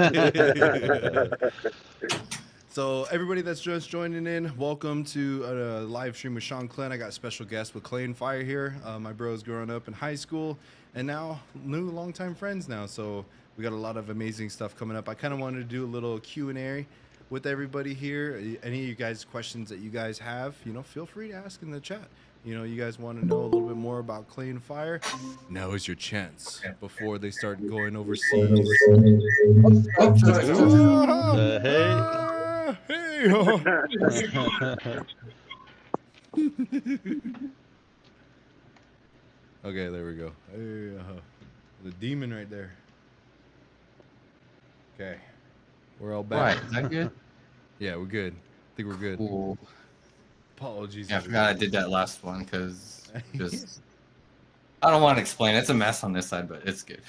So everybody that's just joining in, welcome to a live stream with Shanclen. I got special guest with Clay and Fire here. My bros growing up in high school, and now new longtime friends now. So we got a lot of amazing stuff coming up. I kind of wanted to do a little Q&A with everybody here. Any of you guys questions that you guys have, feel free to ask in the chat. You guys want to know a little bit more about Clay and Fire? Now is your chance before they start going overseas. Hey. Hey. Okay, there we go. Hey, the demon right there. Okay, we're all back. Right, is that good? Yeah, we're good. I think we're good. Cool. Apologies. Yeah, I forgot I did that last one because just I don't want to explain. It's a mess on this side, but it's good.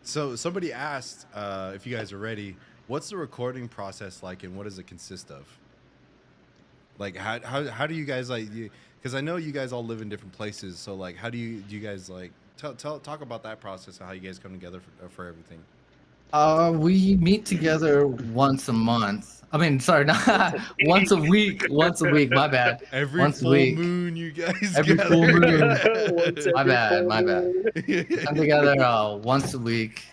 So somebody asked if you guys are ready. What's the recording process like, and what does it consist of? Like, how do you guys like? Because I know you guys all live in different places. So like, how do you guys like talk about that process and how you guys come together for everything? We meet together once a month. I mean, sorry, not once a week. Once a week. My bad. Every once full a week. moon, you guys. Every full moon. Once My every bad. full My bad. moon. Come together once a week.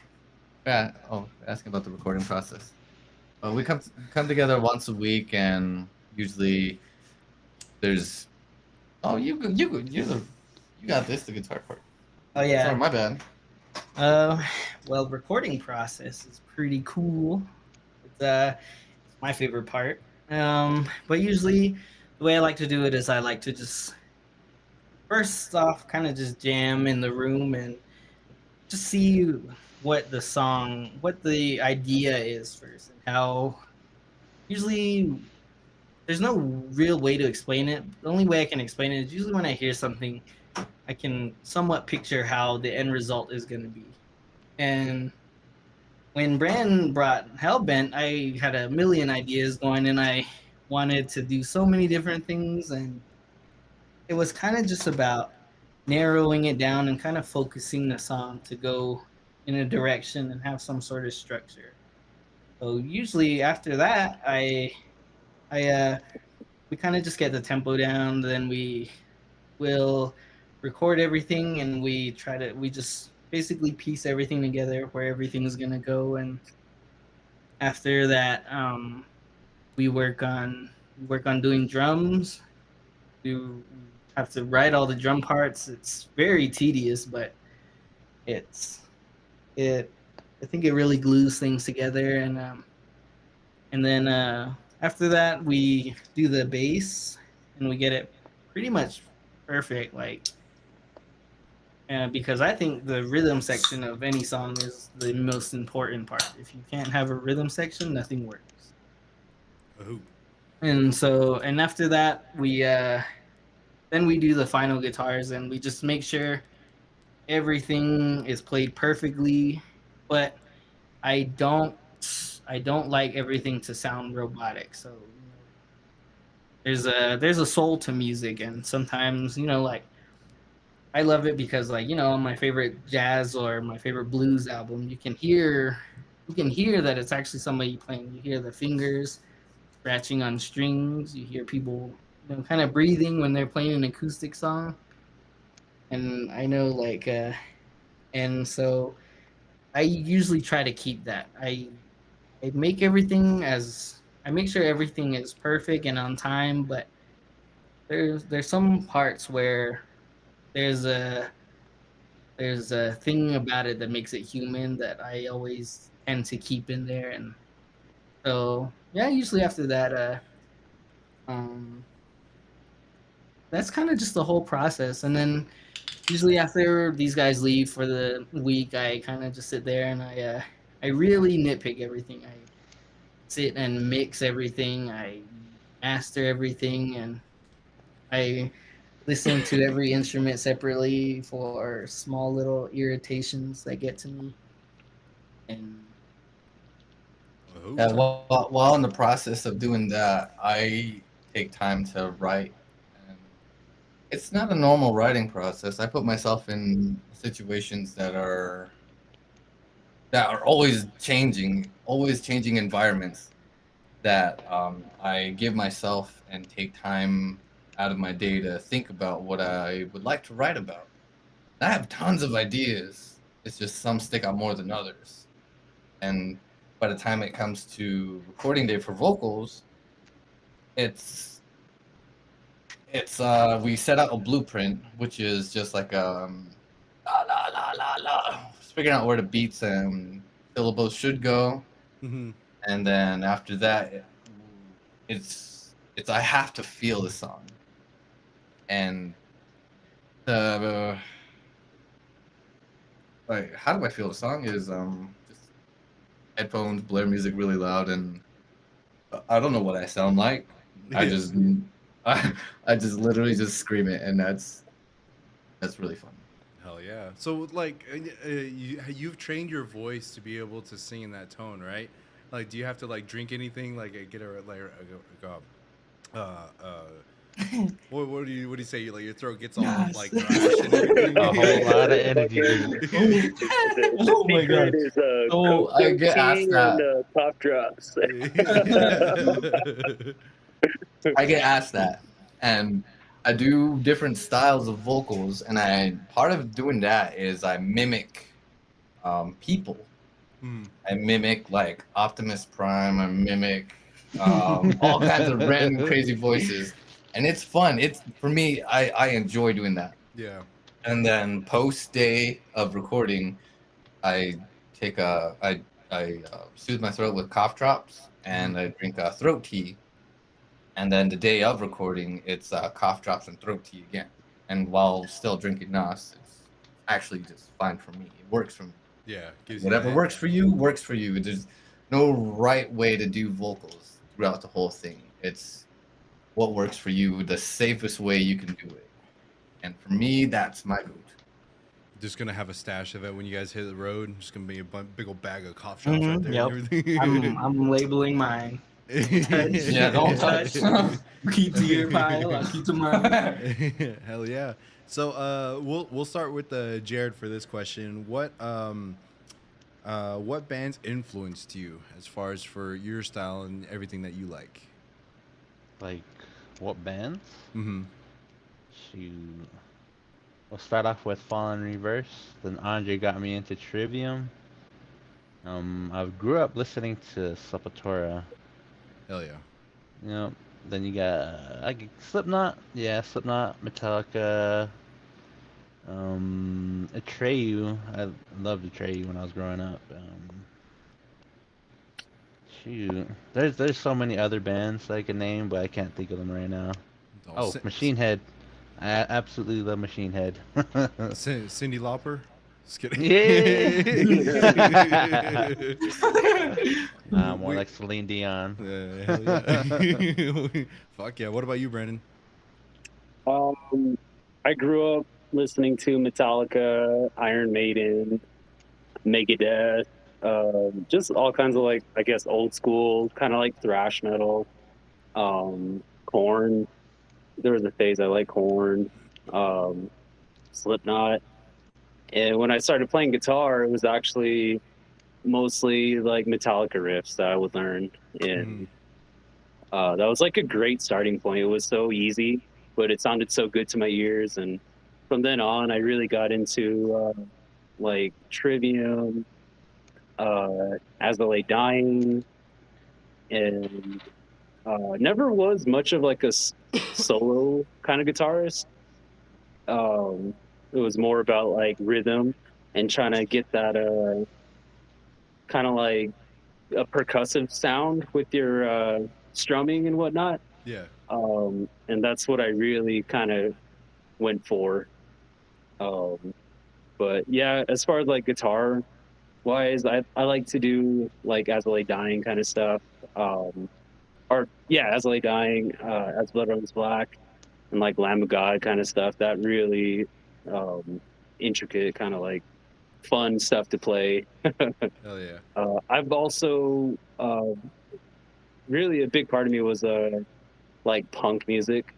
Yeah. Oh, asking about the recording process. We come together once a week, and usually there's. Oh, you got this, the guitar part. Oh yeah. Sorry, my bad. Well, recording process is pretty cool. It's my favorite part. But usually the way I like to do it is I like to just first off kind of just jam in the room and just see what the idea is first, and how usually there's no real way to explain it. The only way I can explain it is usually when I hear something, I can somewhat picture how the end result is going to be. And when Brandon brought Hellbent, I had a million ideas going, and I wanted to do so many different things, and it was kind of just about narrowing it down and kind of focusing the song to go in a direction and have some sort of structure. So usually after that, we kind of just get the tempo down, then we will record everything, and we just basically piece everything together where everything's gonna go. And after that, we work on doing drums. We have to write all the drum parts. It's very tedious, but I think it really glues things together. And then after that, we do the bass, and we get it pretty much perfect, because I think the rhythm section of any song is the most important part. If you can't have a rhythm section, nothing works. Oh. And after that, then we do the final guitars, and we just make sure everything is played perfectly. But I don't like everything to sound robotic. So there's a soul to music, and sometimes I love it because on my favorite jazz or my favorite blues album, you can hear that it's actually somebody playing. You hear the fingers scratching on strings. You hear people kind of breathing when they're playing an acoustic song. And I know and so I usually try to keep that. I make sure everything is perfect and on time, but there's some parts where there's a thing about it that makes it human that I always tend to keep in there. And so yeah, usually after that, that's kind of just the whole process. And then usually after these guys leave for the week, I kind of just sit there and I really nitpick everything. I sit and mix everything. I master everything, and I listen to every instrument separately for small little irritations that get to me. And While in the process of doing that, I take time to write. And it's not a normal writing process. I put myself in situations that are always changing environments that I give myself and take time out of my day to think about what I would like to write about. I have tons of ideas. It's just some stick out more than others. And by the time it comes to recording day for vocals, it's we set out a blueprint, which is just like la la la la la, figuring out where the beats and syllables should go, Mm-hmm. and then after that, it's I have to feel the song, and the like how do I feel the song is just headphones, blare music really loud, and I don't know what I sound like. I just I just literally just scream it, and that's really fun. Hell yeah. So like you've trained your voice to be able to sing in that tone, right? Like, do you have to like drink anything, like get a what do you say? Like your throat gets all Yes. like dry and everything. A whole lot of energy. Oh my secret God. is So I get asked and that. cough drops. I get asked that, and I do different styles of vocals, and I part of doing that is I mimic people. Mm. I mimic like Optimus Prime. I mimic all kinds of random crazy voices, and it's fun. It's for me. I enjoy doing that. Yeah. And then post day of recording, I take I soothe my throat with cough drops, and I drink a throat tea. And then the day of recording, it's cough drops and throat tea again. And while still drinking NOS, it's actually just fine for me. It works for me. Yeah. Gives you Whatever that- works for you, works for you. There's no right way to do vocals throughout the whole thing. It's what works for you, the safest way you can do it. And for me, that's my go-to. Just gonna have a stash of it when you guys hit the road. Just gonna be a big old bag of cough drops right there. Yep. And everything. I'm labeling mine. Yeah, don't touch. Keep to your pile. I'll keep to mine. Hell yeah. So we'll start with Jared for this question. What bands influenced you as far as for your style and everything that you like? Like, what bands? Mm-hmm. Shoot. We'll start off with Fallen Reverse. Then Andre got me into Trivium. I grew up listening to Sepultura. Hell yeah. You know, then you got Slipknot. Yeah, Slipknot, Metallica. Atreyu. I loved Atreyu when I was growing up. Shoot, there's so many other bands I can name, but I can't think of them right now. Oh, Machine Head. I absolutely love Machine Head. Cyndi Lauper. Just kidding. Yeah. More like Celine Dion. Hell yeah. Fuck yeah. What about you, Brandon? I grew up listening to Metallica, Iron Maiden, Megadeth, just all kinds of like, I guess, old school, kind of like thrash metal, Korn. There was a phase I like Korn, Slipknot. And when I started playing guitar, it was actually mostly like Metallica riffs that I would learn. And that was like a great starting point. It was so easy, but it sounded so good to my ears. And from then on, I really got into like Trivium, As I Lay Dying, and never was much of like a solo kind of guitarist. It was more about like rhythm and trying to get that kind of like a percussive sound with your strumming and whatnot. Yeah. And that's what I really kind of went for. But yeah, as far as like guitar wise, I like to do like As I Lay Dying kind of stuff. Or yeah, As I Lay Dying, As Blood Runs Black, and like Lamb of God kind of stuff. That really intricate, kind of like fun stuff to play. Hell yeah. I've also really a big part of me was like punk music.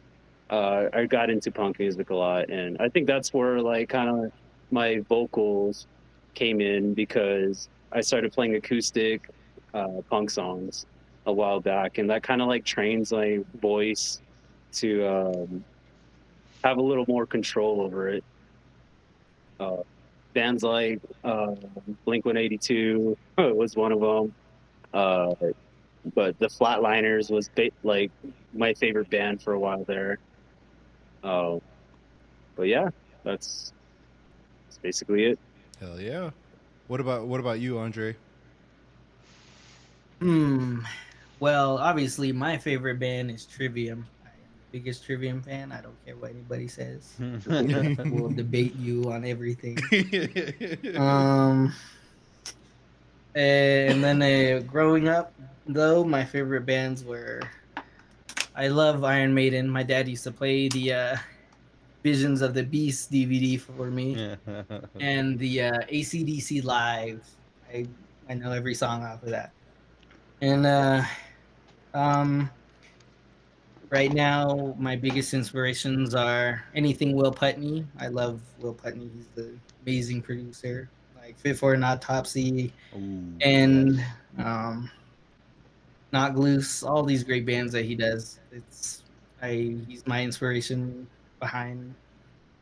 I got into punk music a lot, and I think that's where like kind of my vocals came in because I started playing acoustic punk songs a while back, and that kind of like trains my voice to have a little more control over it. Uh, Bands like Blink 182 was one of them. Uh, but the Flatliners was like my favorite band for a while there. Uh, but yeah, that's basically it. Hell yeah. What about you, Andre? Hmm. Well, obviously, my favorite band is Trivium. I am the biggest Trivium fan. I don't care what anybody says. We'll debate you on everything. Um, and then growing up, though, my favorite bands were I love Iron Maiden. My dad used to play the Visions of the Beast DVD for me, and the ACDC Live. I I know every song off of that. And um, right now, my biggest inspirations are anything Will Putney. I love Will Putney. He's the amazing producer, like Fit for an Autopsy Ooh, and yes. um, Not Loose. All these great bands that he does. He's my inspiration behind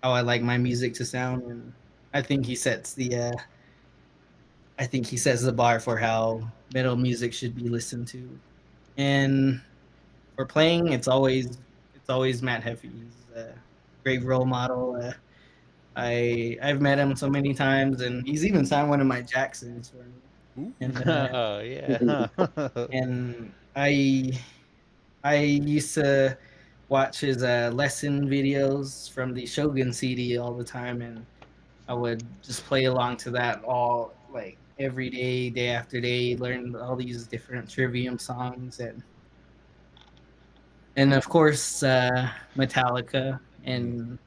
how I like my music to sound, and I think he sets the bar for how metal music should be listened to. And for playing, it's always Matt Heffy. He's a great role model. I've met him so many times, and he's even signed one of my Jacksons for me. Ooh. And Oh yeah. and I used to watch his lesson videos from the Shogun CD all the time, and I would just play along to that all like every day, day after day, learn all these different Trivium songs, and of course Metallica Mm,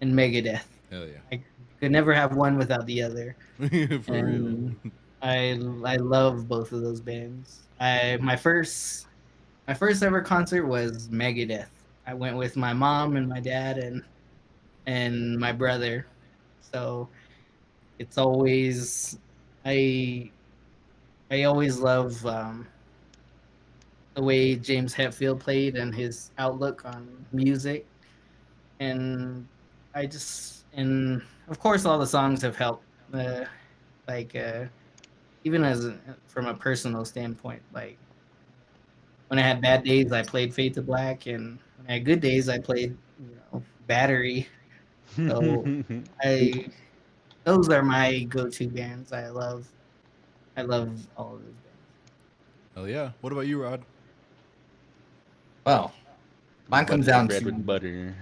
and Megadeth. hell yeah. I could never have one without the other, For real. and I love both of those bands. I my first ever concert was Megadeth. I went with my mom and my dad and my brother. So it's always I I always love the way James Hetfield played and his outlook on music, and and of course all the songs have helped. Like even from a personal standpoint, like when I had bad days, I played Fade to Black, and when I had good days, I played Battery. So I those are my go-to bands. I love all of those bands. Hell yeah. What about you, Rod? Well, mine comes Butter, down bread with to butter.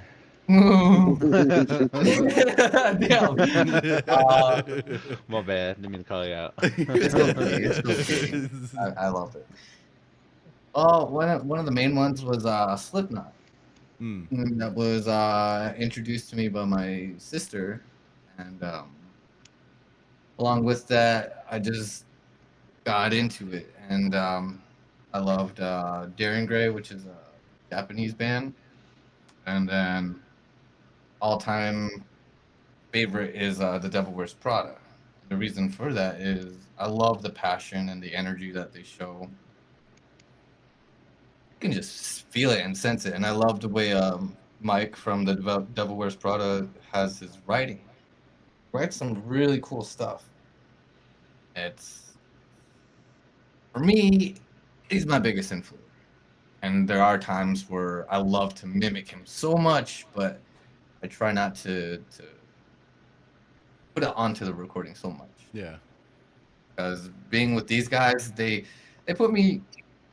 Damn. uh, My bad. Didn't mean to call you out. it's okay. It's okay. I love it. Oh, one of the main ones was Slipknot. Mm, That was introduced to me by my sister, and along with that, I just got into it, and I loved Daring Gray, which is a Japanese band, and then all-time favorite is The Devil Wears Prada. The reason for that is I love the passion and the energy that they show. You can just feel it and sense it, and I love the way Mike from The Devil Wears Prada has his writing. Writes some really cool stuff. It's for me, he's my biggest influence. And there are times where I love to mimic him so much, but I try not to put it onto the recording so much. yeah. Because being with these guys, they put me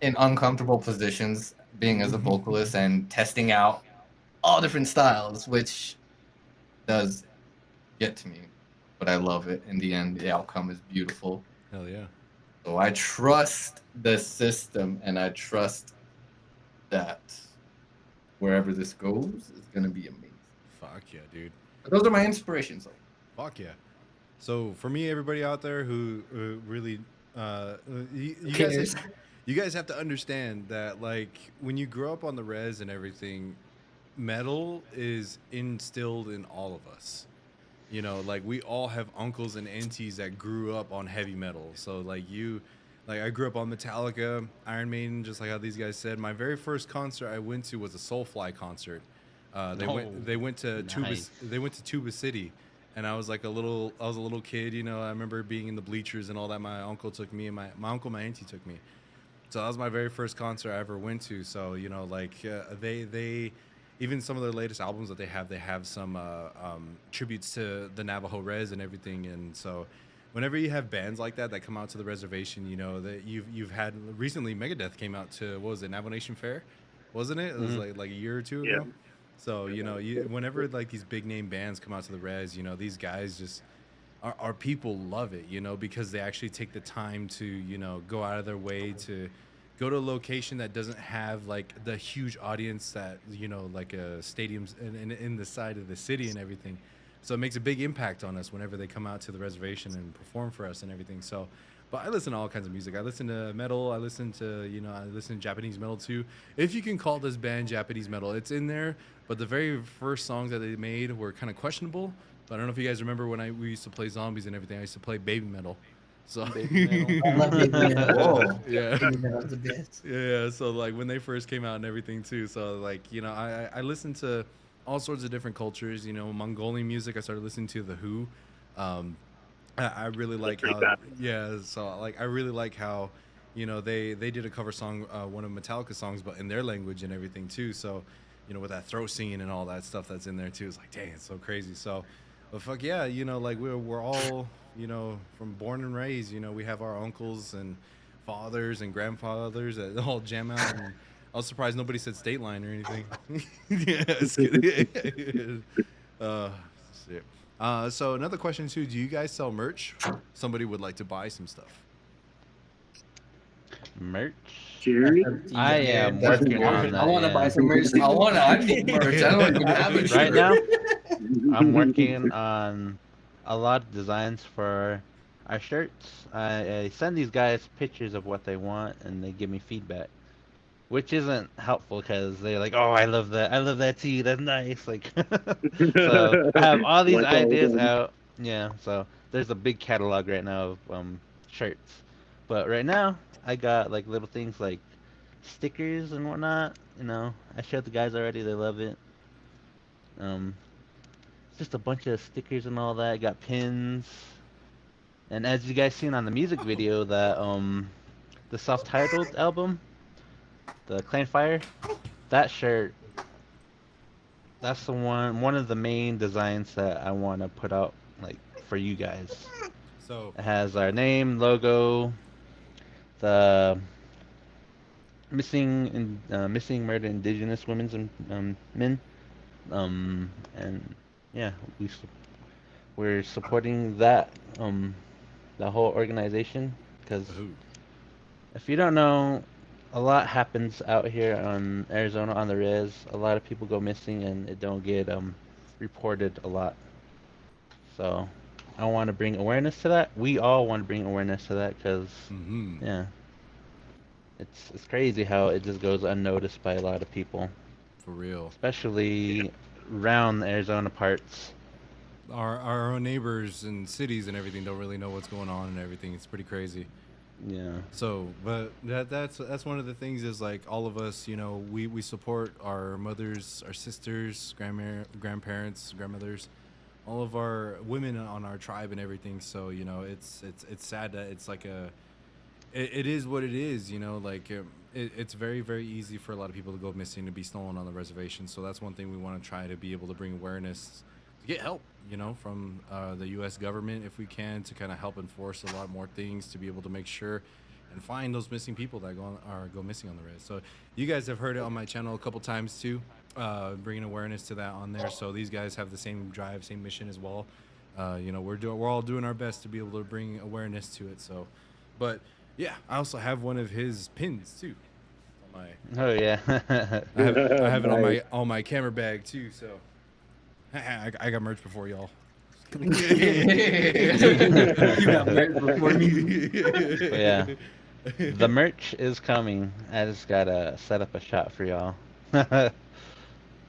in uncomfortable positions being as a vocalist and testing out all different styles, which does get to me. But I love it. In the end, the outcome is beautiful. Hell yeah. So I trust the system, and I trust that wherever this goes is gonna be amazing. Fuck yeah, dude. But those are my inspirations. Fuck yeah. So for me, everybody out there who really, you cares? guys, you guys have to understand that like when you grow up on the res and everything, metal is instilled in all of us. You know, like we all have uncles and aunties that grew up on heavy metal. So like I grew up on Metallica, Iron Maiden, just like how these guys said. My very first concert I went to was a Soulfly concert. They went to Nice. Tuba City, and I was like I was a little kid. You know, I remember being in the bleachers and all that. My uncle took me, and my uncle, my auntie took me. So that was my very first concert I ever went to. So you know, like they even some of their latest albums that they have some tributes to the Navajo Res and everything. And so whenever you have bands like that that come out to the reservation, you know that you've had recently Megadeth came out to, what was it, Navajo Nation Fair, wasn't it? It was like a year or two Yeah. ago. So you know, whenever like these big name bands come out to the res, you know, these guys just our people love it, you know, because they actually take the time to, you know, go out of their way to go to a location that doesn't have like the huge audience that, you know, like stadiums in the side of the city and everything. So it makes a big impact on us whenever they come out to the reservation and perform for us and everything. So, but I listen to all kinds of music. I listen to metal. I listen to, you know, I listen to Japanese metal too. If you can call this band Japanese metal, it's in there. But the very first songs that they made were kind of questionable. But I don't know if you guys remember when we used to play zombies and everything. I used to play baby metal. So Baby metal. I love baby metal. Whoa. yeah. Baby metal's the best. Yeah, so like when they first came out and everything too. So like, you know, I listened to all sorts of different cultures. You know, Mongolian music. I started listening to the Who. I really like pretty how bad. yeah. So like I really like how, you know, they did a cover song, one of Metallica songs, but in their language and everything too. So, you know, with that throat singing and all that stuff that's in there too, it's like, dang, it's so crazy. So, but fuck yeah, you know, like we're all, you know, from born and raised. You know, we have our uncles and fathers and grandfathers that all jam out. And I was surprised nobody said State Line or anything. Yeah, it's good. Shit. So another question too: do you guys sell merch? Somebody would like to buy some stuff. Merch. Jerry? I am working on that. I want to yeah. buy some merch. I need merch. I don't even have it. Right now, I'm working on a lot of designs for our shirts. I send these guys pictures of what they want, and they give me feedback, which isn't helpful because they're like, "Oh, I love that tee. That's nice." Like, so I have all these Like all of ideas them. out. Yeah, so there's a big catalog right now of shirts, but right now I got like little things like stickers and whatnot. You know, I showed the guys already. They love it. Um, just a bunch of stickers and all that. I got pins. And as you guys seen on the music video, that the self-titled album, the Clan Fire, that shirt, that's the one of the main designs that I want to put out like for you guys. So It has our name, logo, the missing murdered indigenous women and men, and yeah, we're supporting that the whole organization because who? if you don't know, a lot happens out here on Arizona on the res. A lot of people go missing and it don't get reported a lot. So I want to bring awareness to that. We all want to bring awareness to that because Mm-hmm. yeah, it's crazy how it just goes unnoticed by a lot of people, For real. especially around the Arizona parts. Our own neighbors and cities and everything don't really know what's going on and everything. It's pretty crazy. Yeah. So, but that's one of the things is like all of us, you know, we support our mothers, our sisters, grandparents, grandmothers, all of our women on our tribe and everything. So, you know, it's sad that it's like it is what it is, you know, like it's very, very easy for a lot of people to go missing, to be stolen on the reservation. So that's one thing we want to try to be able to bring awareness to get help, you know, from the U.S. government if we can, to kind of help enforce a lot more things to be able to make sure and find those missing people that go missing on the res. So you guys have heard it on my channel a couple times too, bringing awareness to that on there. So these guys have the same drive, same mission as well. You know, we're all doing our best to be able to bring awareness to it. So, but yeah, I also have one of his pins too. On my, Oh yeah. I have it on Nice. my camera bag too. So I got merch before y'all. You got merch before me. But yeah, the merch is coming. I just gotta set up a shot for y'all.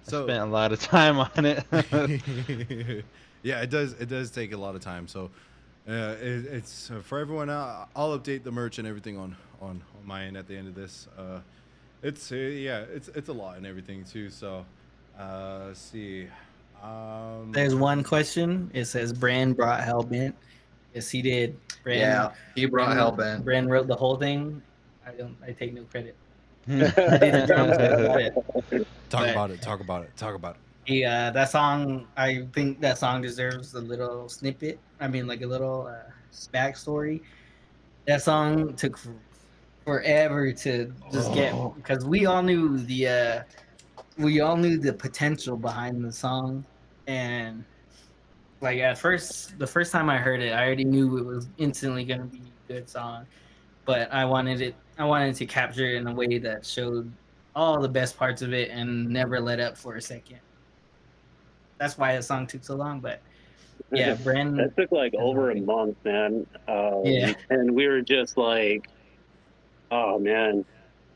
So spent a lot of time on it. yeah, it does. It does take a lot of time. So it's for everyone. I'll update the merch and everything on my end at the end of this. It's yeah, it's a lot and everything too. So let's see. There's one question. It says Brand brought Hellbent. Yes, he did. Brand, Yeah, he brought Hellbent. Brand wrote the whole thing. I take no credit. I did the drums. That's about it. Talk But about it. Talk about it. Talk about it. yeah, that song. I think that song deserves a little snippet. I mean, like a little backstory. That song took forever to just get because we all knew the potential behind the song, and like at first, the first time I heard it, I already knew it was instantly gonna be a good song. But I wanted to capture it in a way that showed all the best parts of it and never let up for a second. That's why the song took so long. But yeah, That took like over a month, man. Yeah. And we were just like, oh man.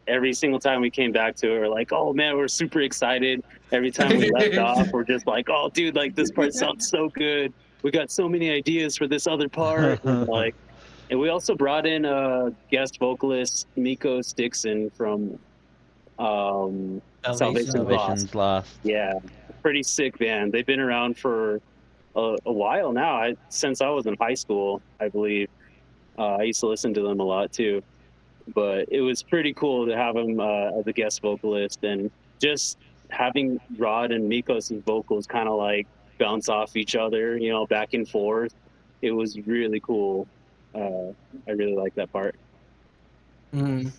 Every single time we came back to it, we're like, oh man, we're super excited. Every time we left off, we're just like, oh dude, like this part sounds so good. We got so many ideas for this other part. And we also brought in a guest vocalist, Miko Dixon from Salvation's Lost. Salvation's Lost. Yeah, pretty sick band. They've been around for a while now. Since I was in high school, I believe. I used to listen to them a lot too. But it was pretty cool to have him as a guest vocalist, and just having Rod and Mikos' vocals kind of like bounce off each other, you know, back and forth. It was really cool. I really like that part. Mm.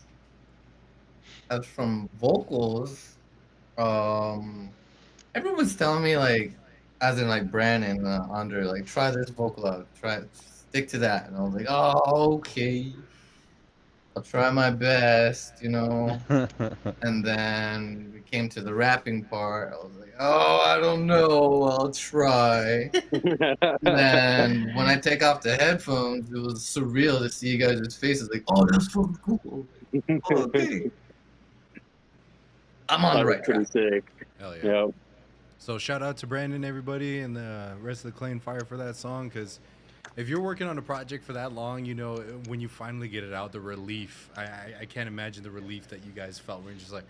As from vocals, everyone's telling me like, as in like Brandon, Andre, like try this vocal out, stick to that, and I was like, oh okay. I'll try my best, you know. And then we came to the rapping part. I was like, oh, I don't know. I'll try. And then when I take off the headphones, it was surreal to see you guys' faces. Like, oh, that's fucking cool. Oh, okay. I'm on the right track. Pretty sick. Hell yeah. Yep. So shout out to Brandon, everybody, and the rest of the Clayton Fire for that song, because if you're working on a project for that long, you know, when you finally get it out, the relief, I can't imagine the relief that you guys felt when you're just like,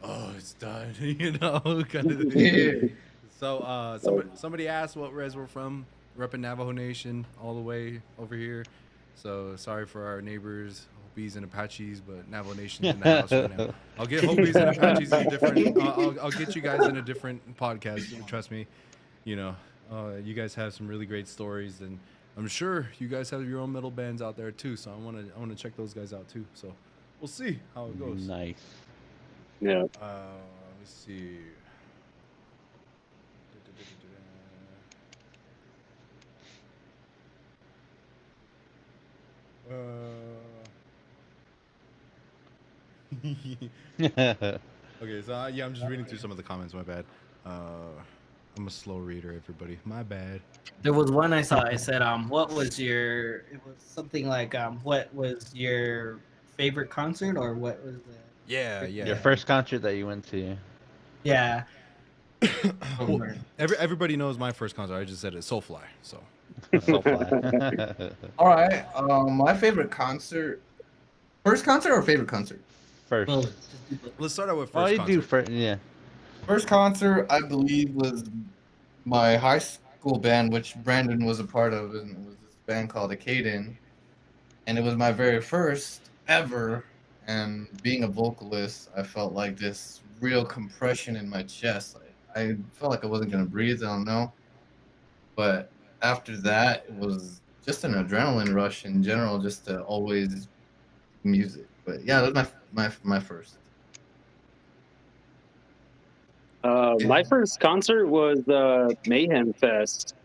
oh, it's done, you know, kind of thing. So somebody asked what res we're from, repping Navajo Nation all the way over here. So sorry for our neighbors, Hopis and Apaches, but Navajo Nation's in the house right now. I'll get Hopis and Apaches in a different, I'll get you guys in a different podcast, trust me. You know, you guys have some really great stories, and I'm sure you guys have your own metal bands out there too, so I want to check those guys out too. So we'll see how it goes. Nice. Yeah. Let's see. Okay, so yeah, I'm just reading through some of the comments. My bad. I'm a slow reader, everybody. My bad. There was one I saw. It said, what was your? It was something like, what was your favorite concert, or what was the? Yeah. Your first concert that you went to. Yeah. Well, everybody knows my first concert. I just said it. Soulfly. So. Soulfly. All right. My favorite concert. First concert or favorite concert? First. Well, Let's start out with Oh, first you concert. do first, yeah. First concert, I believe, was my high school band, which Brandon was a part of, and it was this band called Acaden. And it was my very first ever. And being a vocalist, I felt like this real compression in my chest. I felt like I wasn't going to breathe, I don't know. But after that, it was just an adrenaline rush in general, just to always music. But yeah, that was my first. My first concert was the Mayhem Fest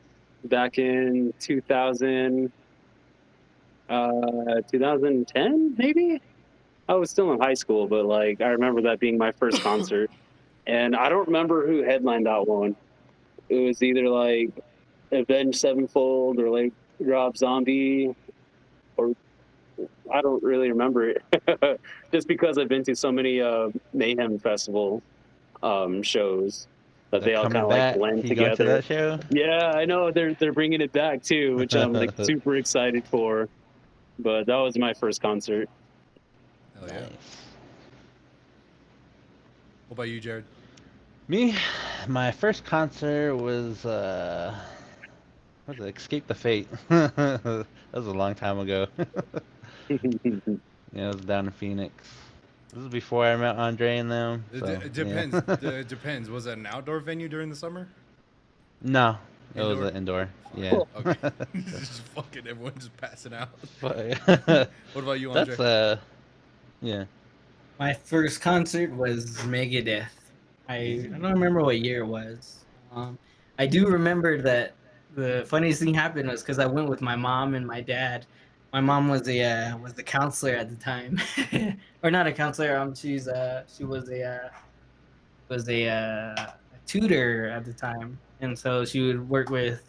back in 2010, maybe? I was still in high school, but like I remember that being my first concert. And I don't remember who headlined that one. It was either like Avenged Sevenfold or like Rob Zombie, or I don't really remember it. Just because I've been to so many Mayhem Festival shows. that they all kind Coming of like back, blend he going to together. that show? Yeah, I know they're bringing it back too, which I'm like super excited for. But that was my first concert. Hell yeah. Nice. What about you, Jared? Me, my first concert was what was it? Escape the Fate. That was a long time ago. Yeah, it was down in Phoenix. This is before I met Andre and them. It, So, it yeah. depends. It depends. Was it an outdoor venue during the summer? No, it was Indoor? an indoor. Yeah. Okay. Just fucking everyone just passing out. But, What about you, Andre? that's yeah. My first concert was Megadeth. I don't remember what year it was. I do remember that the funniest thing happened was because I went with my mom and my dad. My mom was the counselor at the time, or not a counselor. She was a tutor at the time, and so she would work with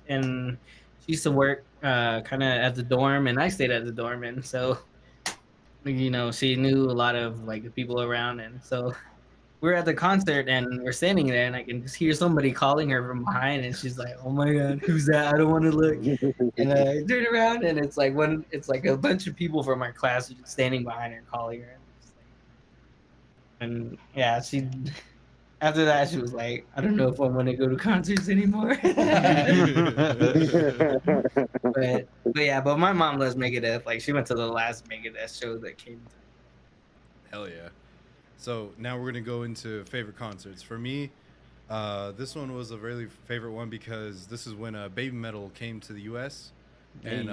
and she used to work kind of at the dorm, and I stayed at the dorm, and so she knew a lot of like the people around, and so we're at the concert and we're standing there, and I can just hear somebody calling her from behind, and she's like, "Oh my god, who's that? I don't want to look." And I turn around, and it's like a bunch of people from our class are just standing behind her calling her, and yeah, she. After that, she was like, "I don't know if I want to go to concerts anymore." but my mom loves Megadeth. Like, she went to the last Megadeth show that came. Hell yeah. So now we're gonna go into favorite concerts. For me, this one was a really favorite one because this is when Baby Metal came to the U.S. and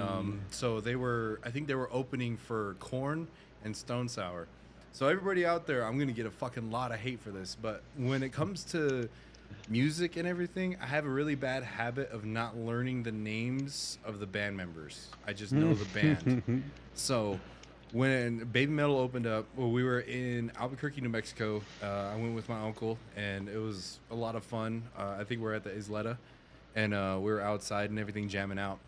so I think they were opening for Korn and Stone Sour. So everybody out there, I'm gonna get a fucking lot of hate for this, but when it comes to music and everything, I have a really bad habit of not learning the names of the band members. I just know the band. So when Baby Metal opened up, well, we were in Albuquerque, New Mexico. I went with my uncle, and it was a lot of fun. I think we were at the Isleta, and we were outside and everything jamming out.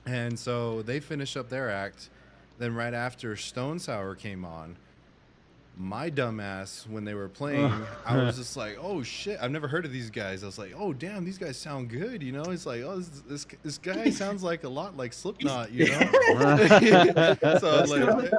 And so they finished up their act. Then right after Stone Sour came on, my dumbass, when they were playing, I was just like, "Oh shit, I've never heard of these guys." I was like, "Oh damn, these guys sound good," you know. It's like, "Oh, this guy sounds like a lot like Slipknot," you know. So I was like,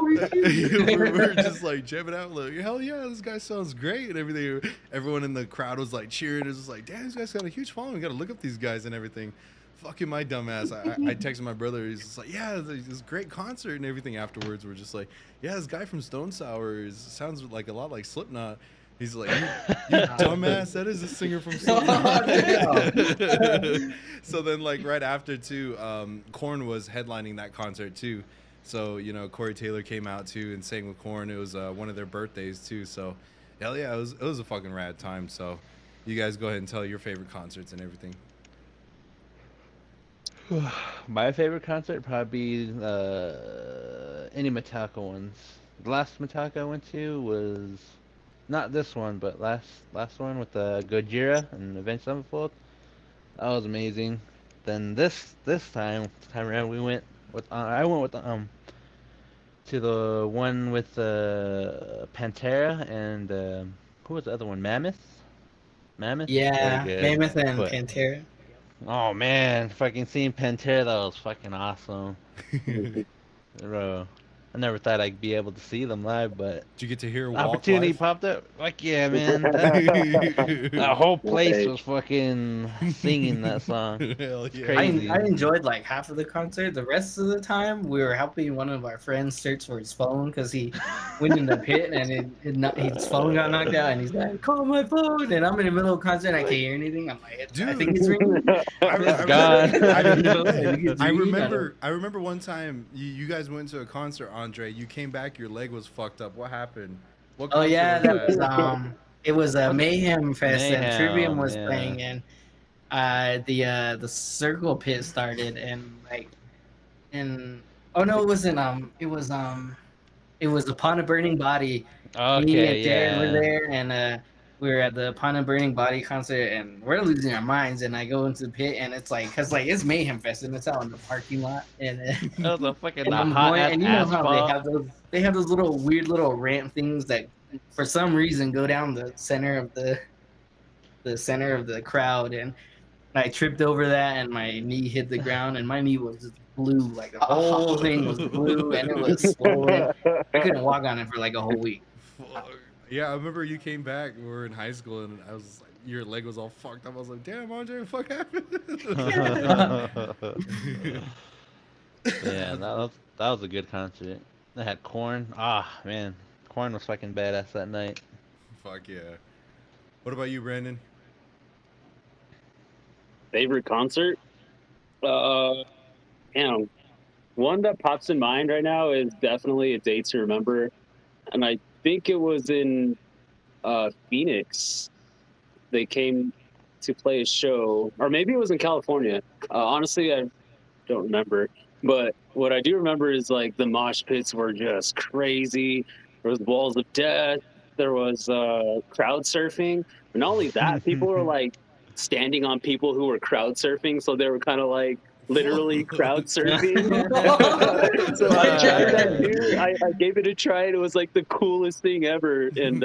we're just like jamming out, like, "Hell yeah, this guy sounds great," and everything. Everyone in the crowd was like cheering. It was just like, "Damn, this guy's got a huge following. We got to look up these guys and everything." Fucking my dumbass. I texted my brother. He's just like, "Yeah, this great concert and everything." Afterwards, we're just like, "Yeah, this guy from Stone Sour sounds like a lot like Slipknot." He's like, "You dumbass, that is a singer from Slipknot." So then, like right after too, Korn was headlining that concert too. So Corey Taylor came out too and sang with Korn. It was one of their birthdays too. So hell yeah, it was a fucking rad time. So you guys go ahead and tell your favorite concerts and everything. My favorite concert probably be any Metallica ones. The last Metallica I went to was not this one, but last one with Gojira and Avenged Sevenfold. That was amazing. Then this time around we went with I went with to the one with Pantera and who was the other one? Mammoth. Very Yeah, good. Mammoth and But Pantera. oh man, fucking seeing Pantera, that was fucking awesome. Bro, I never thought I'd be able to see them live, but Did you get to hear the Walk opportunity live? popped up. Like, yeah, man. That whole place was fucking singing that song. Hell It's yeah. crazy. I enjoyed like half of the concert. The rest of the time, we were helping one of our friends search for his phone because he went in the pit and his phone got knocked out. And he's like, "Call my phone!" And I'm in the middle of the concert and I can't hear anything. I'm like, "I think it's ringing." It's gone. I remember one time you guys went to a concert, Andre. You came back, your leg was fucked up. What happened? What Oh concert yeah, was that was it was a Mayhem Fest and Mayhem, Trivium was yeah. playing, and the Circle Pit started, and oh no, it wasn't it was Upon a Burning Body. Me and Okay, Jared were yeah. there, and we were at the Upon a Burning Body concert, and we're losing our minds. And I go into the pit, and it's like, cause like it's Mayhem Fest, and it's out in the parking lot, and That was a fucking and I'm hot going, ass and you know how asphalt. they have those little weird little ramp things that for some reason go down the center of the the center of the crowd, and I tripped over that, and my knee hit the ground, and my knee was just blue, like the whole thing was blue, and it was swollen. I couldn't walk on it for like a whole week. Fuck. Yeah, I remember you came back. We were in high school, and I was like, your leg was all fucked up. I was like, damn, Andre, what the fuck happened? Yeah, that was a good concert. They had Corn. Ah, man, Corn was fucking badass that night. Fuck yeah. What about you, Brandon? Favorite concert? Damn. One that pops in mind right now is definitely a Date to Remember, and I think it was in Phoenix. They came to play a show, or maybe it was in California. Honestly, I don't remember. But what I do remember is like the mosh pits were just crazy. There was walls of death. There was crowd surfing. But not only that, people were like standing on people who were crowd surfing, so they were kind of like literally crowd surfing. So I tried that too. I gave it a try, and it was like the coolest thing ever. And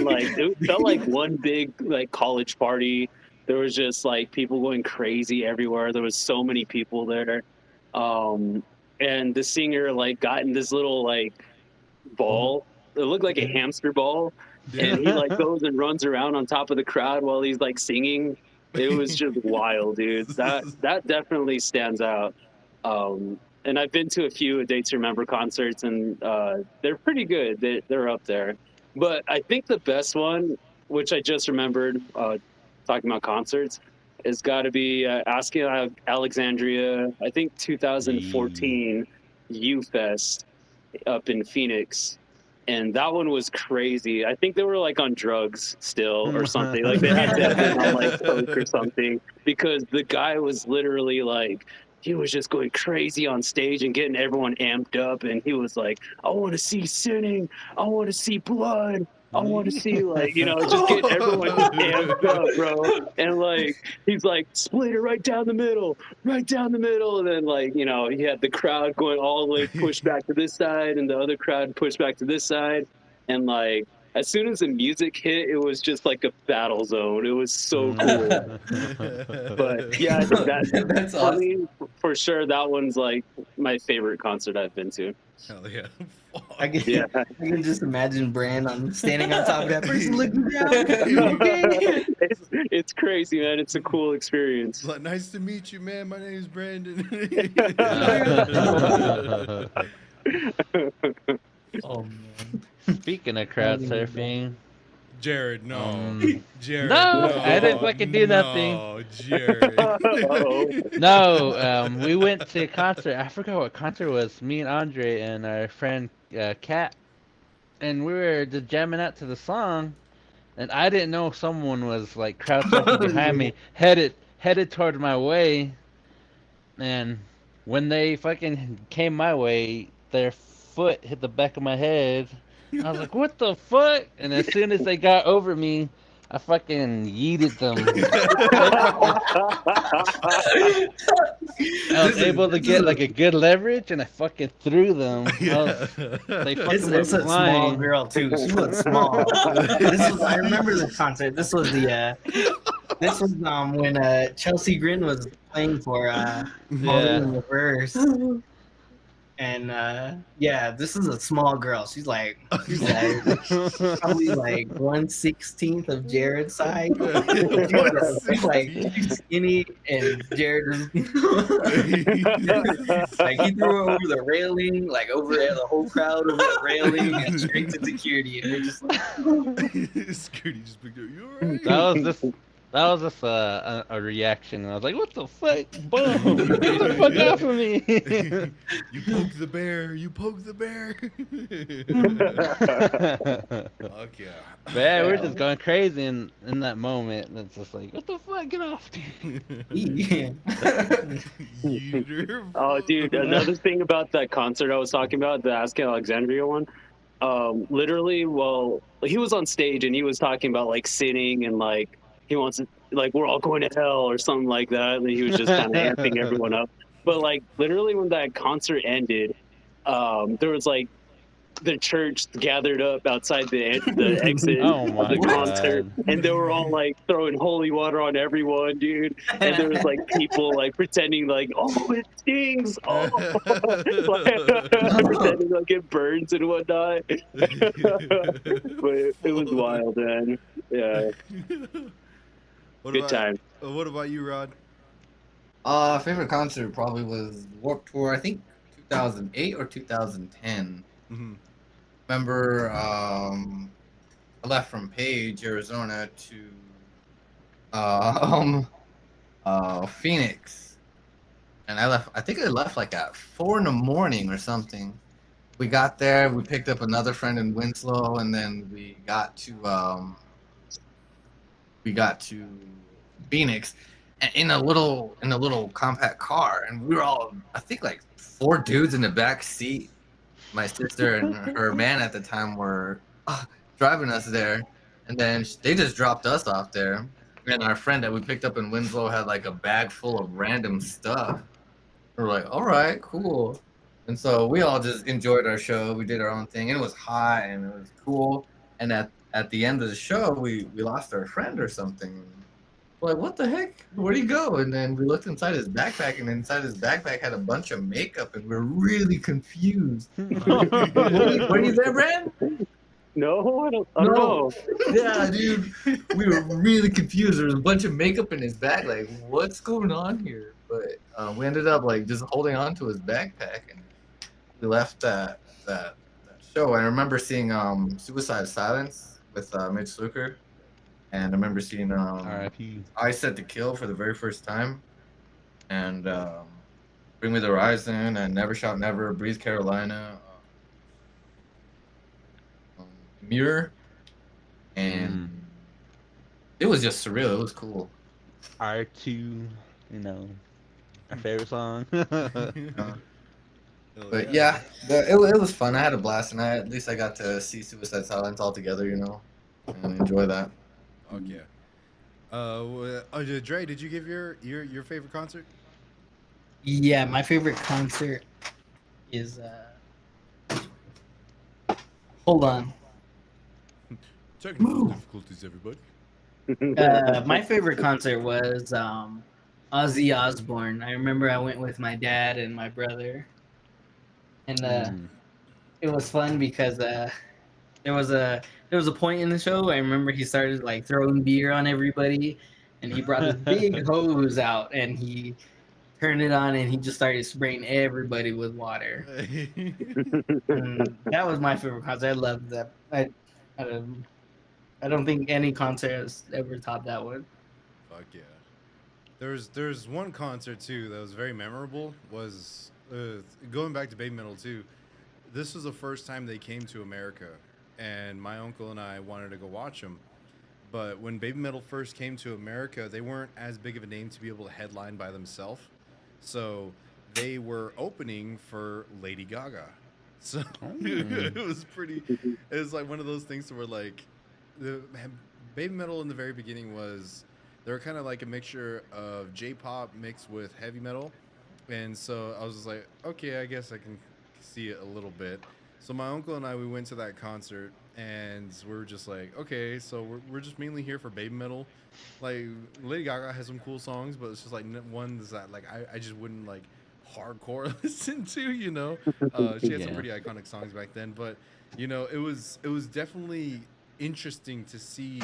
like it felt like one big like college party. There was just like people going crazy everywhere. There was so many people there. And the singer like got in this little like ball. It looked like a hamster ball. And he like goes and runs around on top of the crowd while he's like singing. It was just wild, dude. That definitely stands out. And I've been to a few A Date to Remember concerts, and they're pretty good. They're up there. But I think the best one, which I just remembered, talking about concerts, has got to be Asking Alexandria. I think 2014 U-Fest up in Phoenix. And that one was crazy. I think they were like on drugs still or something. Like they had to have been on like coke or something, because the guy was literally like, he was just going crazy on stage and getting everyone amped up. And he was like, I want to see sinning. I want to see blood. I want to see, like, you know, just get everyone amped up, bro. And like, he's like, split it right down the middle. And then, like, you know, he had the crowd going all the way pushed back to this side, and the other crowd pushed back to this side. And like, as soon as the music hit, it was just like a battle zone. It was so cool. But yeah, I think that's awesome. Me, for sure, that one's like my favorite concert I've been to. Hell yeah. I can just imagine Brand standing on top of that person looking down. Okay. It's crazy, man. It's a cool experience. Like, nice to meet you, man. My name is Brandon. Oh man. Speaking of crowd surfing, Jared, no. Jared, no, no. I didn't fucking do nothing. No, Jared. No, we went to a concert. I forgot what concert it was. Me and Andre and our friend Kat, and we were just jamming out to the song, and I didn't know someone was like crowd surfing behind me, headed toward my way. And when they fucking came my way, their foot hit the back of my head. I was like, what the fuck? And as soon as they got over me, I fucking yeeted them. I was able to get like a good leverage, and I fucking threw them. They fucking It's a small girl too. She was small. I remember the concert. This was when Chelsea Grin was playing for in Reverse. And this is a small girl. She's like probably like 1/16 of Jared's size. She's like skinny, and Jared like he threw her over the railing, like over the whole crowd over the railing, and straight to security. And we're just like, security just picked her. You alright? That was just a reaction, and I was like, "What the fuck? Boom! Get the fuck off of me!" You poke the bear. You poke the bear. Fuck yeah. But yeah, we're just going crazy in that moment. And it's just like, "What the fuck? Get off!" Oh, dude! Another thing about that concert I was talking about, the Asking Alexandria one. Literally, well, he was on stage and he was talking about like sinning and like. He wants to, like, we're all going to hell or something like that. And he was just kind of amping everyone up. But, like, literally when that concert ended, there was, like, the church gathered up outside the exit Oh of my the concert, god. and they were all like throwing holy water on everyone, dude. And there was like people like pretending like, oh, it stings, oh, pretending like it burns and whatnot. But it was wild, man. Yeah, What good about time. what about you, Rod? Favorite concert probably was Warped Tour. I think 2008 or 2010. Mm-hmm. Remember, I left from Page, Arizona to um, Phoenix, and I left. I think I left like at 4 in the morning or something. We got there. We picked up another friend in Winslow, and then we got to Phoenix in a little compact car, and we were all, I think, like 4 dudes in the back seat. My sister and her man at the time were driving us there, and then they just dropped us off there. And our friend that we picked up in Winslow had like a bag full of random stuff. We're like, all right, cool. And so we all just enjoyed our show. We did our own thing. And it was hot and it was cool. And at the end of the show, we lost our friend or something. We're like, what the heck? Where'd he go? And then we looked inside his backpack, and inside his backpack had a bunch of makeup, and we're really confused. Were you there, Brand? No, I don't know. Yeah, dude. We were really confused. There was a bunch of makeup in his bag. Like, what's going on here? But we ended up like just holding on to his backpack, and we left that show. I remember seeing Suicide Silence with Mitch Sluker, and I remember seeing R.I.P. I Set to Kill for the very first time, and Bring Me the Horizon, and Never Shout Never, Breathe Carolina, Mirror, and it was just surreal. It was cool. R2, you know, my favorite song. But yeah, it was fun. I had a blast, and at least I got to see Suicide Silence all together, and enjoy that. Fuck yeah. Dre, did you give your favorite concert? Yeah, my favorite concert is hold on. Technical difficulties, everybody. My favorite concert was Ozzy Osbourne. I remember I went with my dad and my brother, and it was fun because there was a point in the show. I remember he started like throwing beer on everybody, and he brought this big hose out, and he turned it on, and he just started spraying everybody with water. And that was my favorite concert. I loved that. I don't think any concert has ever topped that one. Fuck yeah. There's one concert too that was very memorable. Was going back to Baby Metal too. This was the first time they came to America, and my uncle and I wanted to go watch them. But when Baby Metal first came to America, they weren't as big of a name to be able to headline by themselves. So they were opening for Lady Gaga. So it was pretty. It was like one of those things where like the Baby Metal in the very beginning was they were kind of like a mixture of J-pop mixed with heavy metal, and so I was just like, okay, I guess I can see it a little bit. So my uncle and I, we went to that concert, and we were just like, okay, so we're just mainly here for Baby Metal. Like Lady Gaga has some cool songs, but it's just like ones that like I just wouldn't like hardcore listen to, She had some pretty iconic songs back then, but it was definitely interesting to see,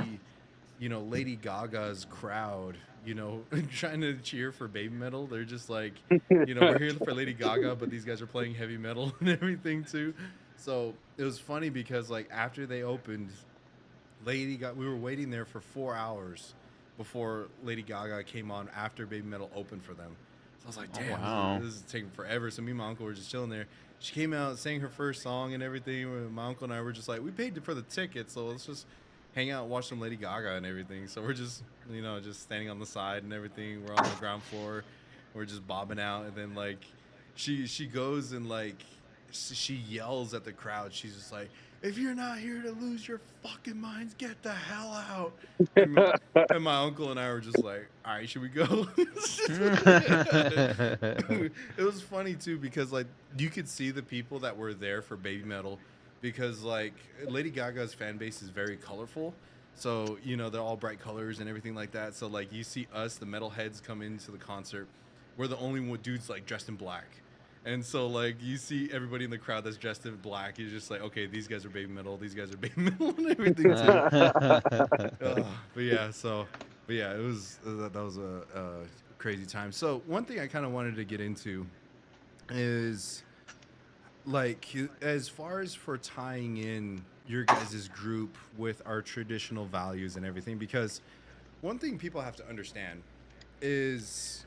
Lady Gaga's crowd, trying to cheer for Baby Metal. They're just like, we're here for Lady Gaga, but these guys are playing heavy metal and everything too. So it was funny because like after they opened, we were waiting there for 4 hours before Lady Gaga came on after Baby Metal opened for them. So I was like, damn, this is taking forever. So me and my uncle were just chilling there. She came out, sang her first song and everything. My uncle and I were just like, we paid for the ticket, so let's just hang out and watch some Lady Gaga and everything. So we're just, just standing on the side and everything. We're on the ground floor. We're just bobbing out. And then, like, she goes and, like, she yells at the crowd. She's just like, if you're not here to lose your fucking minds, get the hell out. And my uncle and I were just like, all right, should we go? It was funny, too, because, like, you could see the people that were there for Baby Metal because like Lady Gaga's fan base is very colorful. So, you know, they're all bright colors and everything like that. So like you see us, the metalheads come into the concert. We're the only one dudes like dressed in black. And so like you see everybody in the crowd that's dressed in black, you're just like, okay, these guys are baby metal, these guys are baby metal and everything too. But yeah, so but yeah, it was that was a crazy time. So one thing I kind of wanted to get into is like as far as for tying in your guys' group with our traditional values and everything, because one thing people have to understand is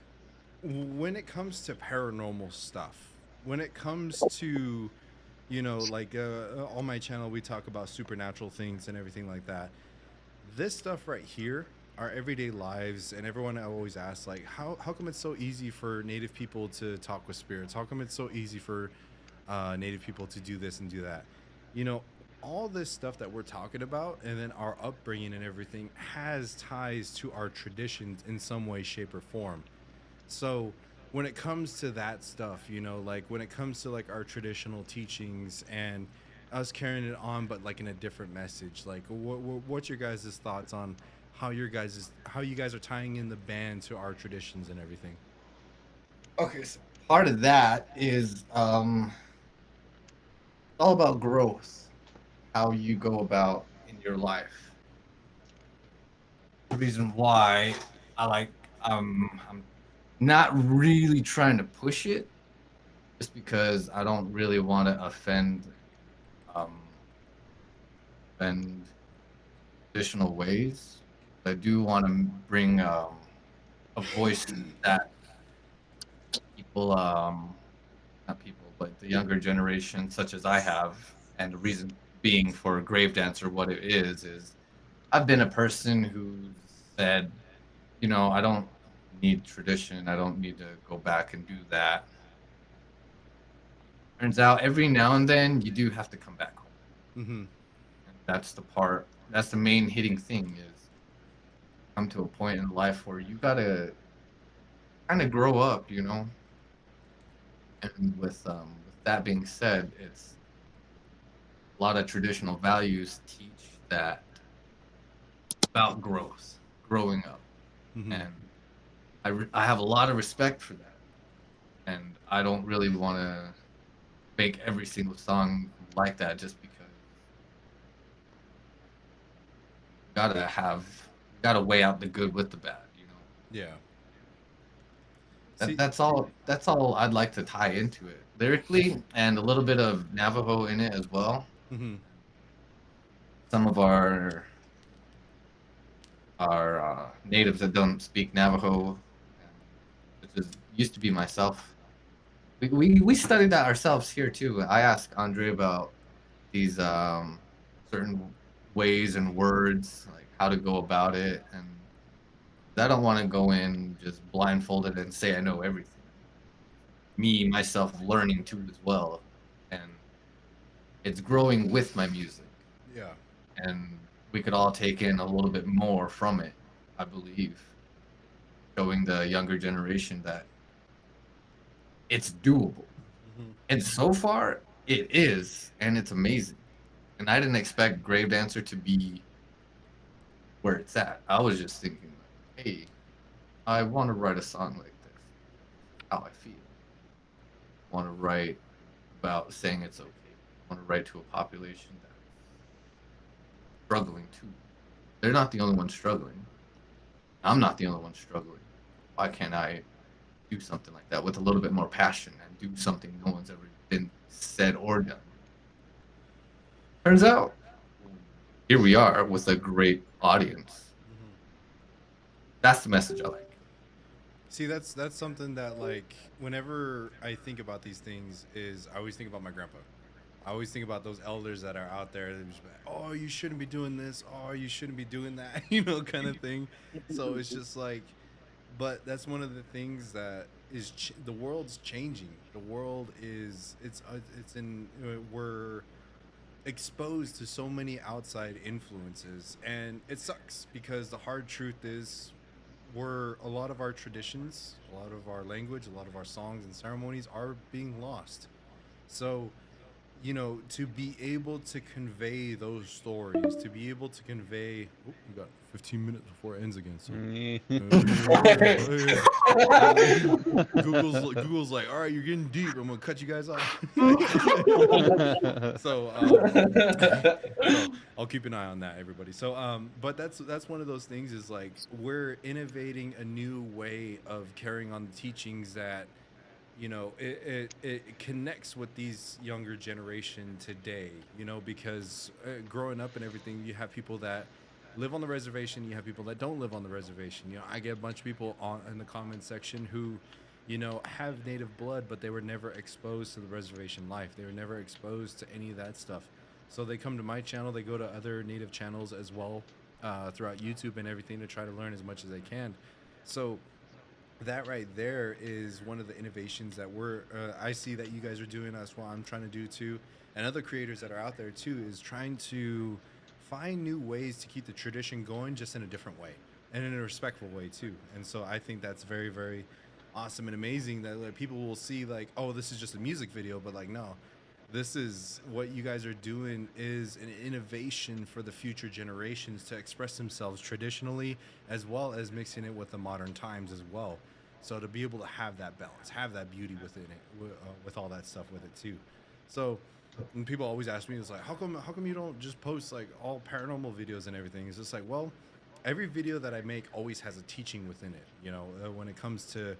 when it comes to paranormal stuff, when it comes to, you know, like on my channel we talk about supernatural things and everything like that. This stuff right here, our everyday lives, and everyone always asks like how come it's so easy for native people to talk with spirits, how come it's so easy for native people to do this and do that, you know, all this stuff that we're talking about and then our upbringing and everything has ties to our traditions in some way, shape, or form. So when it comes to that stuff, you know, like when it comes to like our traditional teachings and us carrying it on, but like in a different message, like what's your guys' thoughts on how you guys are tying in the band to our traditions and everything? Okay, so part of that is all about growth, how you go about in your life. The reason why I like I'm not really trying to push it, just because I don't really want to um offend traditional ways. I do want to bring a voice that people not people, but the younger generation, such as I have, and the reason being for grave dancer, what it is I've been a person who said, you know, I don't need tradition. I don't need to go back and do that. Turns out every now and then you do have to come back home. Mm-hmm. And that's the part, that's the main hitting thing is come to a point in life where you gotta kind of grow up, you know? And with that being said, it's a lot of traditional values teach that about growth, growing up. Mm-hmm. And I have a lot of respect for that. And I don't really want to make every single song like that just because gotta weigh out the good with the bad, you know. Yeah. That, See. that's all I'd like to tie into it lyrically, and a little bit of Navajo in it as well. Mm-hmm. Some of our natives that don't speak Navajo, which is used to be myself. We studied that ourselves here too. I asked Andre about these certain ways and words, like how to go about it, and I don't want to go in just blindfolded and say I know everything. Me myself learning too as well, and it's growing with my music, Yeah. and we could all take in a little bit more from it. I believe showing the younger generation that it's doable, Mm-hmm. and so far it is, and it's amazing. And I didn't expect Grave Dancer to be where it's at. I was just thinking, like, hey, I want to write a song like this. How I feel. I want to write about saying it's okay. I want to write to a population that's struggling too. They're not the only ones struggling. I'm not the only one struggling. Why can't I do something like that with a little bit more passion and do something no one's ever been said or done? Turns out, here we are with a great audience. Mm-hmm. That's the message I like. See, that's something that like whenever I think about these things is I always think about my grandpa. I always think about those elders that are out there that just be like, oh, you shouldn't be doing this, oh, you shouldn't be doing that, you know, kind of thing. So it's just like, but that's one of the things that is the world's changing. The world is it's in we're exposed to so many outside influences, and it sucks because the hard truth is we're a lot of our traditions, a lot of our language, a lot of our songs and ceremonies are being lost. So to be able to convey those stories, to be able to convey. Oh, we got 15 minutes before it ends again. So Google's like, all right, you're getting deep. I'm gonna cut you guys off. So I'll keep an eye on that, everybody. So but that's one of those things is like we're innovating a new way of carrying on the teachings that it connects with these younger generation today, because growing up and everything, you have people that live on the reservation, you have people that don't live on the reservation. I get a bunch of people in the comment section who have native blood, but they were never exposed to the reservation life. They were never exposed to any of that stuff. So they come to my channel, they go to other native channels as well, throughout YouTube and everything, to try to learn as much as they can. So that right there is one of the innovations that I see that you guys are doing. That's what I'm trying to do too, and other creators that are out there too, is trying to find new ways to keep the tradition going, just in a different way and in a respectful way too. And so I think that's very, very awesome and amazing that like, people will see like, oh, this is just a music video, but like, no, this is what you guys are doing is an innovation for the future generations to express themselves traditionally, as well as mixing it with the modern times as well. So to be able to have that balance, have that beauty within it, with all that stuff with it too. So when people always ask me, it's like, how come you don't just post like all paranormal videos and everything? It's just like, well, every video that I make always has a teaching within it. When it comes to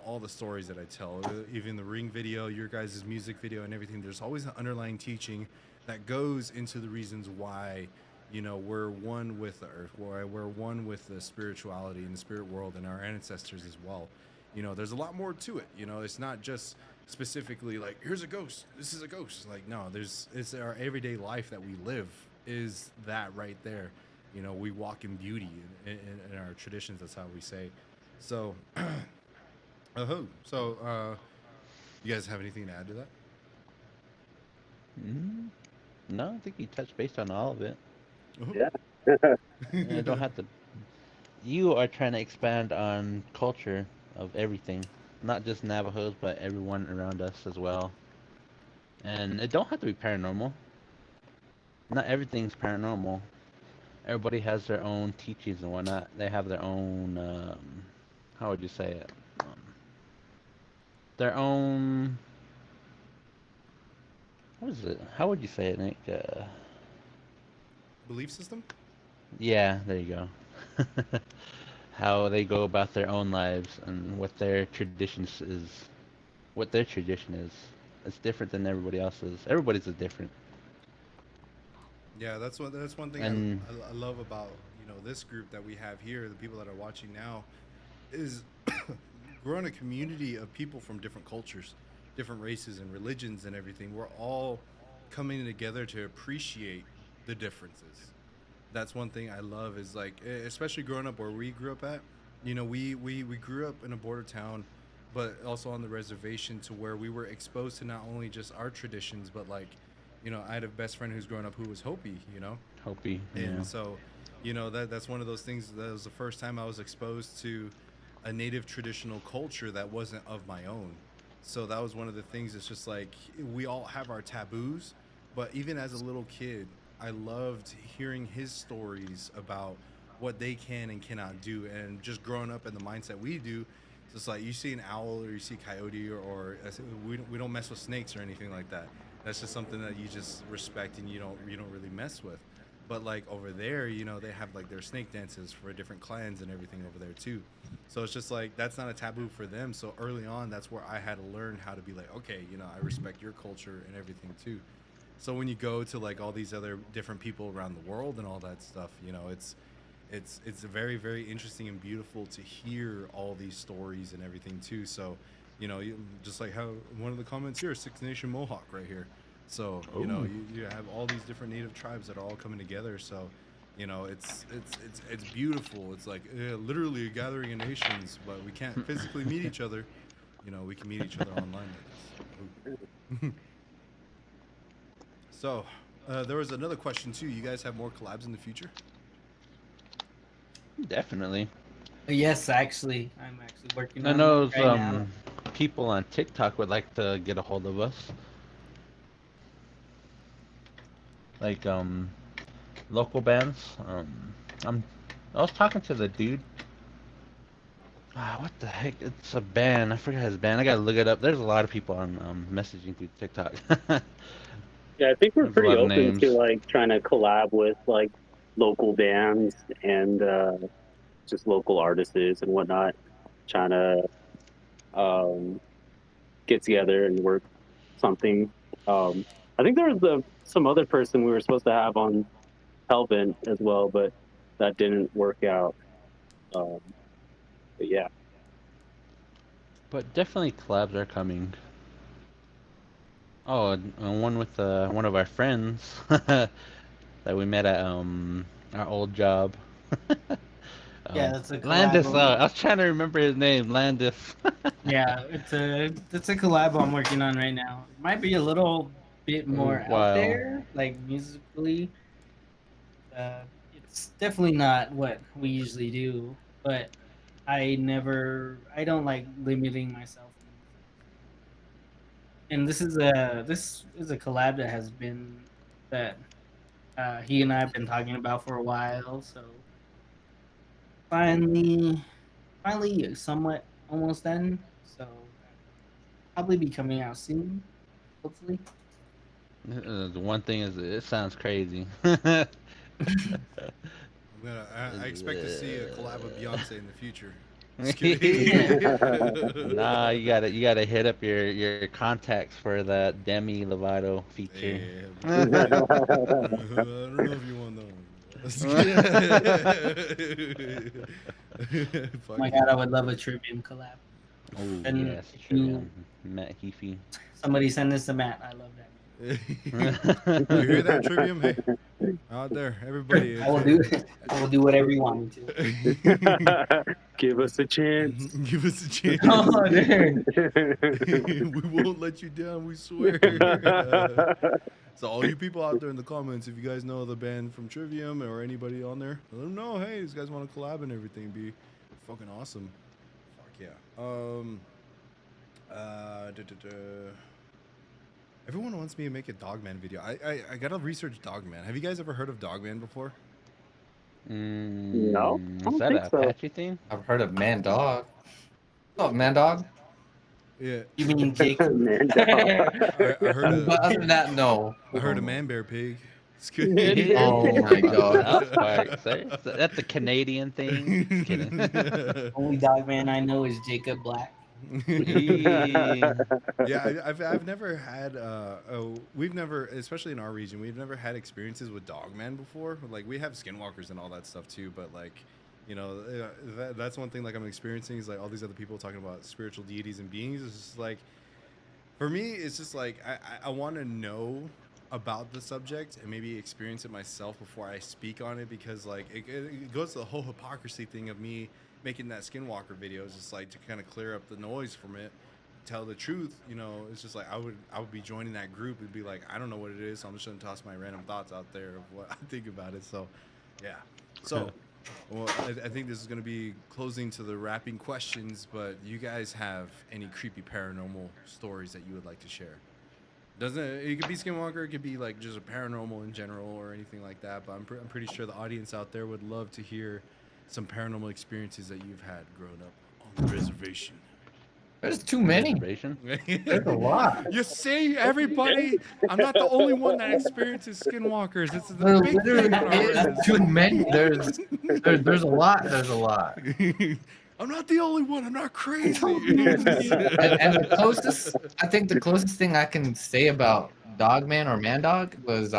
all the stories that I tell, even the Ring video, your guys' music video and everything, there's always an underlying teaching that goes into the reasons why, we're one with the earth, why we're one with the spirituality and the spirit world and our ancestors as well. There's a lot more to it. It's not just specifically like, here's a ghost, this is a ghost. Like, no, it's our everyday life that we live is that right there. We walk in beauty in our traditions. That's how we say. So, So, you guys have anything to add to that? No, I think you touched base on all of it. Yeah. You don't have to. You are trying to expand on culture of everything, not just Navajos, but everyone around us as well. And it don't have to be paranormal. Not everything's paranormal. Everybody has their own teachings and whatnot. They have their own, how would you say it? Their own, what is it? How would you say it, Nick? Belief system? Yeah, there you go. How they go about their own lives and what their traditions is, what their tradition is. It's different than everybody else's. Everybody's is different. Yeah, that's one thing And I love about this group that we have here, the people that are watching now, is we're in a community of people from different cultures, different races and religions and everything. We're all coming together to appreciate the differences. That's one thing I love is like, especially growing up where we grew up at, we grew up in a border town, but also on the reservation, to where we were exposed to not only just our traditions, but like, I had a best friend who's growing up who was Hopi, Hopi, and yeah. so, that's one of those things. That was the first time I was exposed to a native traditional culture that wasn't of my own. So that was one of the things. It's just like we all have our taboos, but even as a little kid, I loved hearing his stories about what they can and cannot do. And just growing up in the mindset we do, it's just like you see an owl or you see coyote or we don't mess with snakes or anything like that. That's just something that you just respect and you don't really mess with. But like over there, they have like their snake dances for different clans and everything over there too. So it's just like that's not a taboo for them. So early on, that's where I had to learn how to be like, okay, I respect your culture and everything too. So when you go to like all these other different people around the world and all that stuff, it's very, very interesting and beautiful to hear all these stories and everything too. So, just like how one of the comments here, Six Nation Mohawk right here. So, you have all these different native tribes that are all coming together. So, it's beautiful. It's like literally a gathering of nations, but we can't physically meet each other. We can meet each other online like this. So, there was another question too. You guys have more collabs in the future? Definitely. Yes, actually, I'm actually working I on know one right now. some people on TikTok would like to get a hold of us. like local bands. I'm I was talking to the dude. What the heck? It's a band. I forgot his band. I gotta look it up. There's a lot of people on messaging through TikTok. Yeah, I think we're There's a pretty lot of open to names. like trying to collab with like local bands and just local artists and whatnot, trying to um, get together and work something. I think there was some other person we were supposed to have on Hellbent as well, but that didn't work out. Um, but yeah, But definitely collabs are coming. Oh, and one with one of our friends that we met at our old job. Yeah, that's a collab. Landis. I was trying to remember his name. Landis. Yeah, it's a collab I'm working on right now. It might be a little bit Ooh, more out wow. there, like musically. It's definitely not what we usually do, but I don't like limiting myself in music. And this is a collab that has been that he and I have been talking about for a while. So finally, finally, somewhat almost done. So probably be coming out soon, hopefully. The one thing is, it sounds crazy. I expect to see a collab with Beyonce in the future. Just kidding. Nah, you gotta hit up your contacts for that Demi Lovato feature. Yeah, I don't know if you want that. Oh Fuck my god, I would love a Trivium collab. Oh And yes, if you Trivium, Matt Heafy. somebody send this to Matt, I love that you hear that, Trivium? Hey, out there, everybody. man. I will do I will do whatever you want me to. give us a chance. Give us a chance. Oh, dude. We won't let you down, we swear. So all you people out there in the comments, if you guys know the band from Trivium or anybody on there, let them know. Hey, these guys want to collab and everything. Be fucking awesome. Fuck yeah. Everyone wants me to make a Dogman video. I gotta research Dogman. Have you guys ever heard of Dogman before? No, I Is don't that think a so. Apache thing? I've heard of Man Dog. Oh, Man Dog. Yeah. You mean Jacob? Man, I heard But a other than that, no. I heard a man bear pig. It's good. Oh my God. South Park, sir. That's a Canadian thing. Just kidding. Only dog man I know is Jacob Black. Eee. Yeah, I've never had we've never, especially in our region, we've never had experiences with Dogman before. Like we have skinwalkers and all that stuff too, but like, you know, that's one thing like I'm experiencing is like all these other people talking about spiritual deities and beings. It's just like, for me, it's just like I want to know about the subject and maybe experience it myself before I speak on it, because like it goes to the whole hypocrisy thing of me making that skinwalker video. Is just like to kind of clear up the noise from it, tell the truth. You know, it's just like I would be joining that group and be like, I don't know what it is, so I'm just gonna toss my random thoughts out there of what I think about it. So yeah, so well, I think this is going to be closing to the wrapping questions, but you guys have any creepy paranormal stories that you would like to share? Doesn't it could be Skinwalker, it could be like just a paranormal in general or anything like that, but I'm pretty sure the audience out there would love to hear some paranormal experiences that you've had growing up on the reservation. There's too many. Reservation? There's a lot. You see, everybody, I'm not the only one that experiences Skinwalkers. It's the There big literally thing on our is res. too many. There's a lot. There's a lot. I'm not the only one. I'm not crazy. And the closest, I think the closest thing I can say about Dogman or Man Dog was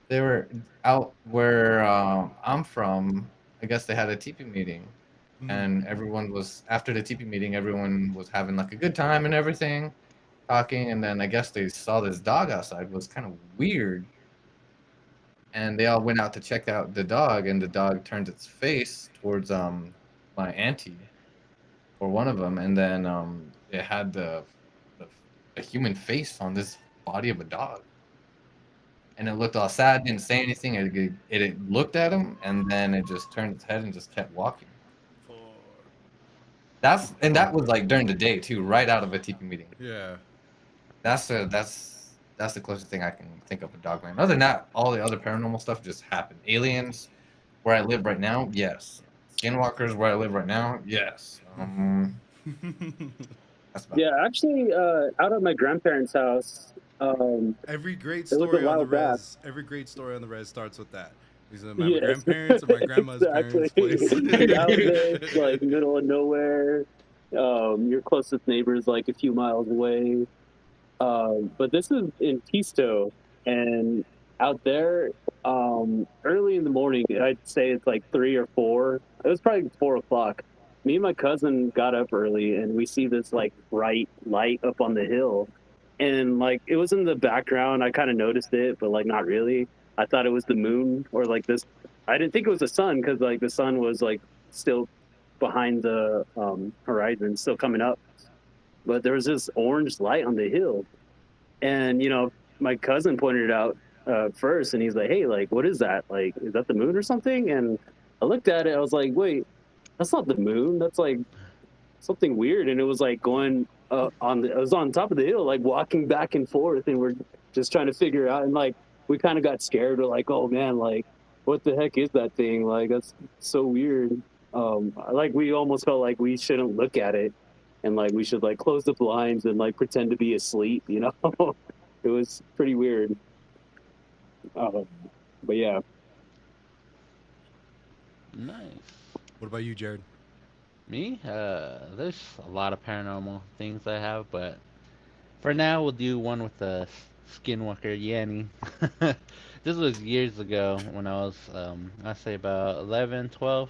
they were out where I'm from. I guess they had a teepee meeting, and everyone was, after the teepee meeting, everyone was having like a good time and everything, talking, and then I guess they saw this dog outside. It was kind of weird, and they all went out to check out the dog, and the dog turned its face towards my auntie or one of them, and then it had the human face on this body of a dog, and it looked all sad, didn't say anything. It looked at him, and then it just turned its head and just kept walking. That was like during the day too, right out of a teepee meeting. Yeah. That's That's the closest thing I can think of a Dogman. Other than that, all the other paranormal stuff just happened. Aliens, where I live right now, yes. Skinwalkers, where I live right now, yes. That's about it. Yeah, actually, out at my grandparents' house, Every great it was a story on while the back. res. Every great story on the res starts with that. These are my Yes, grandparents or my grandma's exactly. parents' place. Out there, like middle of nowhere. Your closest neighbor is like a few miles away. But this is in Tisto, and out there, early in the morning, I'd say it's like 3 or 4. It was probably 4 o'clock. Me and my cousin got up early, and we see this like bright light up on the hill, and like it was in the background. I kind of noticed it, but like not really. I thought it was the moon or like this. I didn't think it was the sun because like the sun was like still behind the horizon, still coming up. But there was this orange light on the hill, and my cousin pointed it out first, and he's like, "Hey, like, what is that? Like, is that the moon or something?" And I looked at it. I was like, "Wait, that's not the moon. That's like something weird." And it was like going I was on top of the hill, like walking back and forth, and we're just trying to figure out. And like we kind of got scared. We're like, "Oh man, like, what the heck is that thing? Like, that's so weird." Like we almost felt like we shouldn't look at it, and like we should like close the blinds and like pretend to be asleep. It was pretty weird. But yeah. Nice. What about you, Jared? Me? There's a lot of paranormal things I have, but for now we'll do one with the Skinwalker Yanny. This was years ago when I was, I say about 11, 12.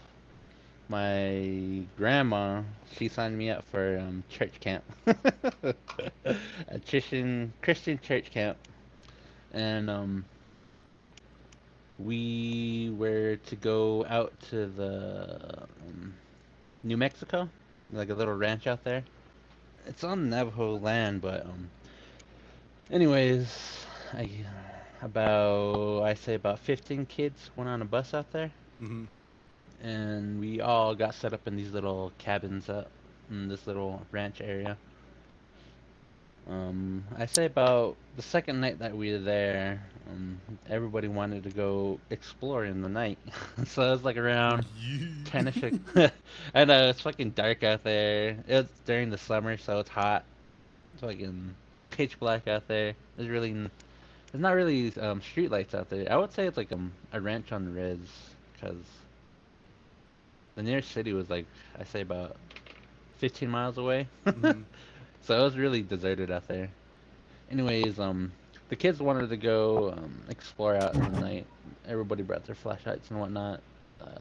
My grandma, she signed me up for church camp, a Christian church camp, and we were to go out to the New Mexico, like a little ranch out there. It's on Navajo land, but anyways, I I say about 15 kids went on a bus out there, Mm-hmm. and we all got set up in these little cabins up in this little ranch area. I say about the second night that we were there, everybody wanted to go explore in the night. So it was like around 10ish. I know it's fucking dark out there. It's during the summer, so it's hot. It's fucking pitch black out there. There's not really street lights out there. I would say it's like a ranch on the res, because the nearest city was like I say about 15 miles away. Mm-hmm. So it was really deserted out there. Anyways, the kids wanted to go explore out in the night. Everybody brought their flashlights and whatnot.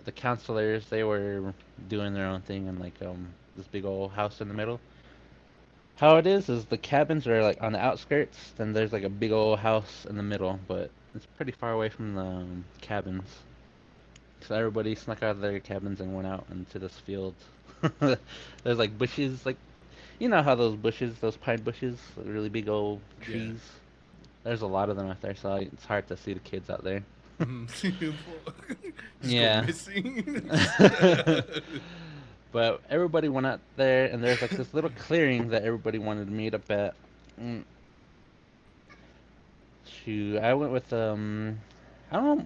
The counselors, they were doing their own thing in like this big old house in the middle. How it is the cabins are like on the outskirts, then there's like a big old house in the middle, but it's pretty far away from the cabins. So everybody snuck out of their cabins and went out into this field. There's like bushes, like you know how those bushes, those pine bushes, like really big old Yeah. trees. There's a lot of them out there, so it's hard to see the kids out there. Mm-hmm. Just Yeah. go missing. But everybody went out there, and there's like this little clearing that everybody wanted to meet up at. Mm. Shoot, I went with I don't know,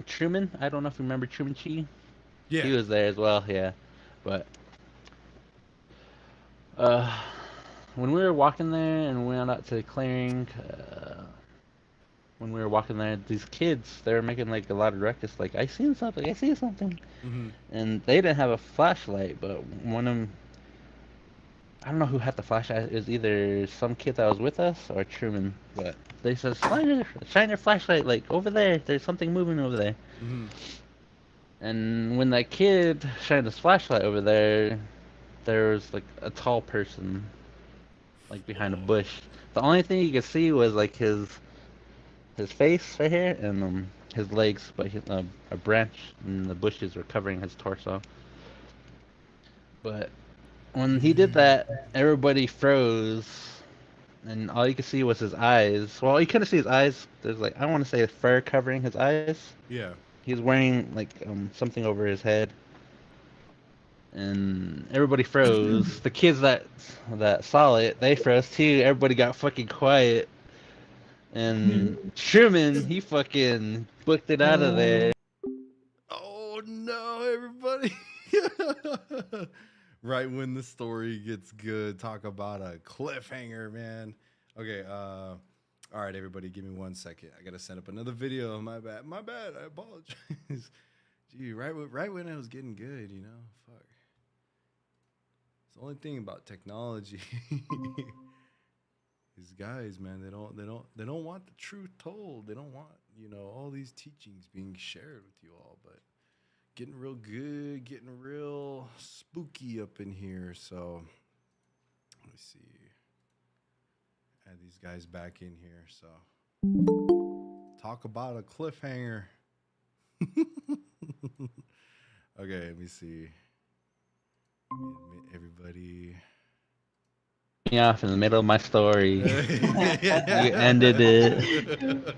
Truman. I don't know if you remember Truman Chi. Yeah. He was there as well, yeah. But uh, when we were walking there and we went out to the clearing, when we were walking there, these kids, they were making like a lot of ruckus, like I seen something, I see something, Mm-hmm. and they didn't have a flashlight, but one of them, I don't know who had the flashlight. It was either some kid that was with us or Truman, but they said, shine your flashlight, like over there. There's something moving over there. Mm-hmm. And when that kid shined his flashlight over there, there was like a tall person, like behind a bush. The only thing you could see was like his face right here and his legs, but a branch and the bushes were covering his torso. But when he did that, everybody froze, and all you could see was his eyes. Well, you couldn't see his eyes. There's like I want to say fur covering his eyes. Yeah. He was wearing like something over his head, and everybody froze. The kids that saw it, they froze too. Everybody got fucking quiet. And Sherman, he fucking booked it out of there. Oh no, everybody. Right when the story gets good, talk about a cliffhanger, man. Okay, all right, everybody, give me 1 second. I gotta set up another video. My bad. I apologize. Gee, right when I was getting good, you know. Fuck. It's the only thing about technology. These guys, man, they don't want the truth told. They don't want, you know, all these teachings being shared with you all, but getting real good, getting real spooky up in here. So let me see. Add these guys back in here. So talk about a cliffhanger. Okay, let me see. Everybody. Me off in the middle of my story. You ended it.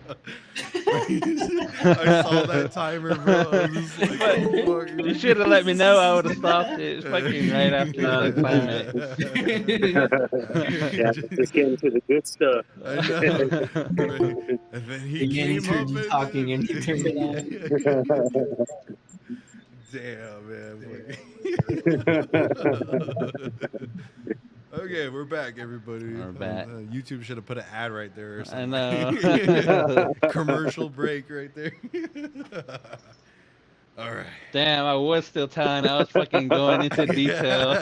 I saw that timer, bro. I was just like, oh, fuck. You should have let me know. I would have stopped it. It's fucking right after the climax. Yeah, just getting to the good stuff. I know. Right. And then he Again, he came up turned you talking and he turned it Damn, man. Okay, we're back, everybody. We're back. YouTube should have put an ad right there or I something. know. Commercial break right there. All right. Damn, I was still telling. I was fucking going into detail.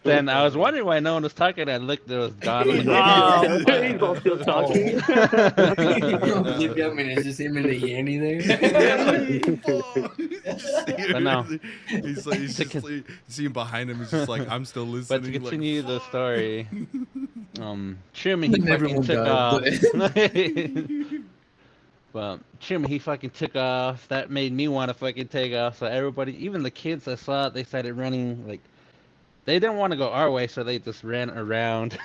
Then I was wondering why no one was talking. I looked, it was gone. I'm like, Oh, he's all still talking. Look up and it's just him and the Yanny there. But no. He's like, he's just like, seeing behind him. He's just like, I'm still listening. But to continue like, the story, Truman, he fucking Everyone took died, off. Well, Truman, he fucking took off. That made me want to fucking take off. So everybody, even the kids that saw it, they started running. Like, they didn't want to go our way, so they just ran around.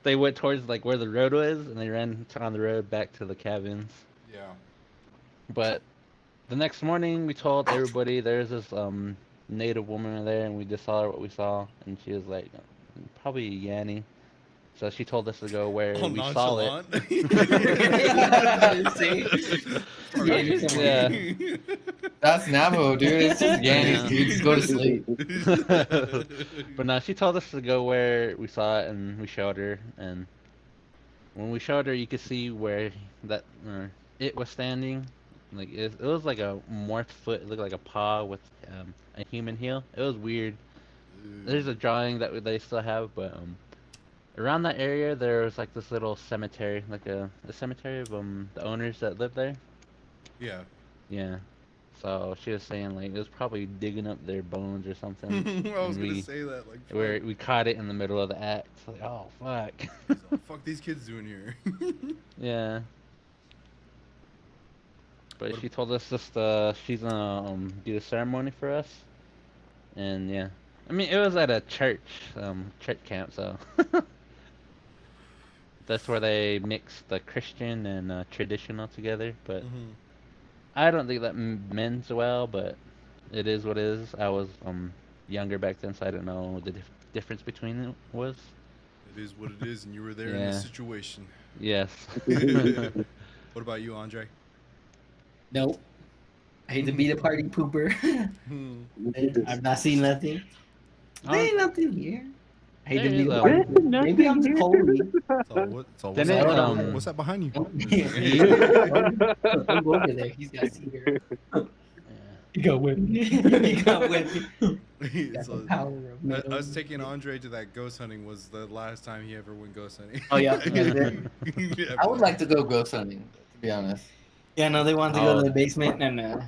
They went towards like where the road was, and they ran on the road back to the cabins. Yeah. But the next morning, we told everybody there's this native woman there, and we just saw her what we saw, and she was like, probably Yanni. So she told us to go where we saw it. Yeah. That's Navajo, dude. It's just Yanny, dude. Just go to sleep. But no, she told us to go where we saw it, and we showed her. And when we showed her, you could see where that it was standing. Like it was like a morphed foot. It looked like a paw with a human heel. It was weird. There's a drawing that they still have, but around that area there was like this little cemetery, like a cemetery of the owners that lived there. Yeah. Yeah. So she was saying like it was probably digging up their bones or something. I was and gonna say that like. where we caught it in the middle of the act. Like, oh fuck. What the fuck these kids doing here? Yeah. But she told us just she's gonna do the ceremony for us. And yeah. I mean it was at a church camp, so that's where they mix the Christian and traditional together, but I don't think that mends well, but it is what it is. I was younger back then, so I don't know what the difference between it was. It is what it is, and you were there in the situation. Yes. What about you, Andre? Nope. I hate to be the party pooper. I've not seen nothing. There ain't nothing here. I hate to be the party pooper. Maybe I'm just cold. What's that behind you? Don't go over there. He's got to see here. He got with me. He got with me. So, us taking Andre to that ghost hunting was the last time he ever went ghost hunting. Oh yeah. I would like to go ghost hunting, to be honest. Yeah, no, they wanted to go to the basement, and it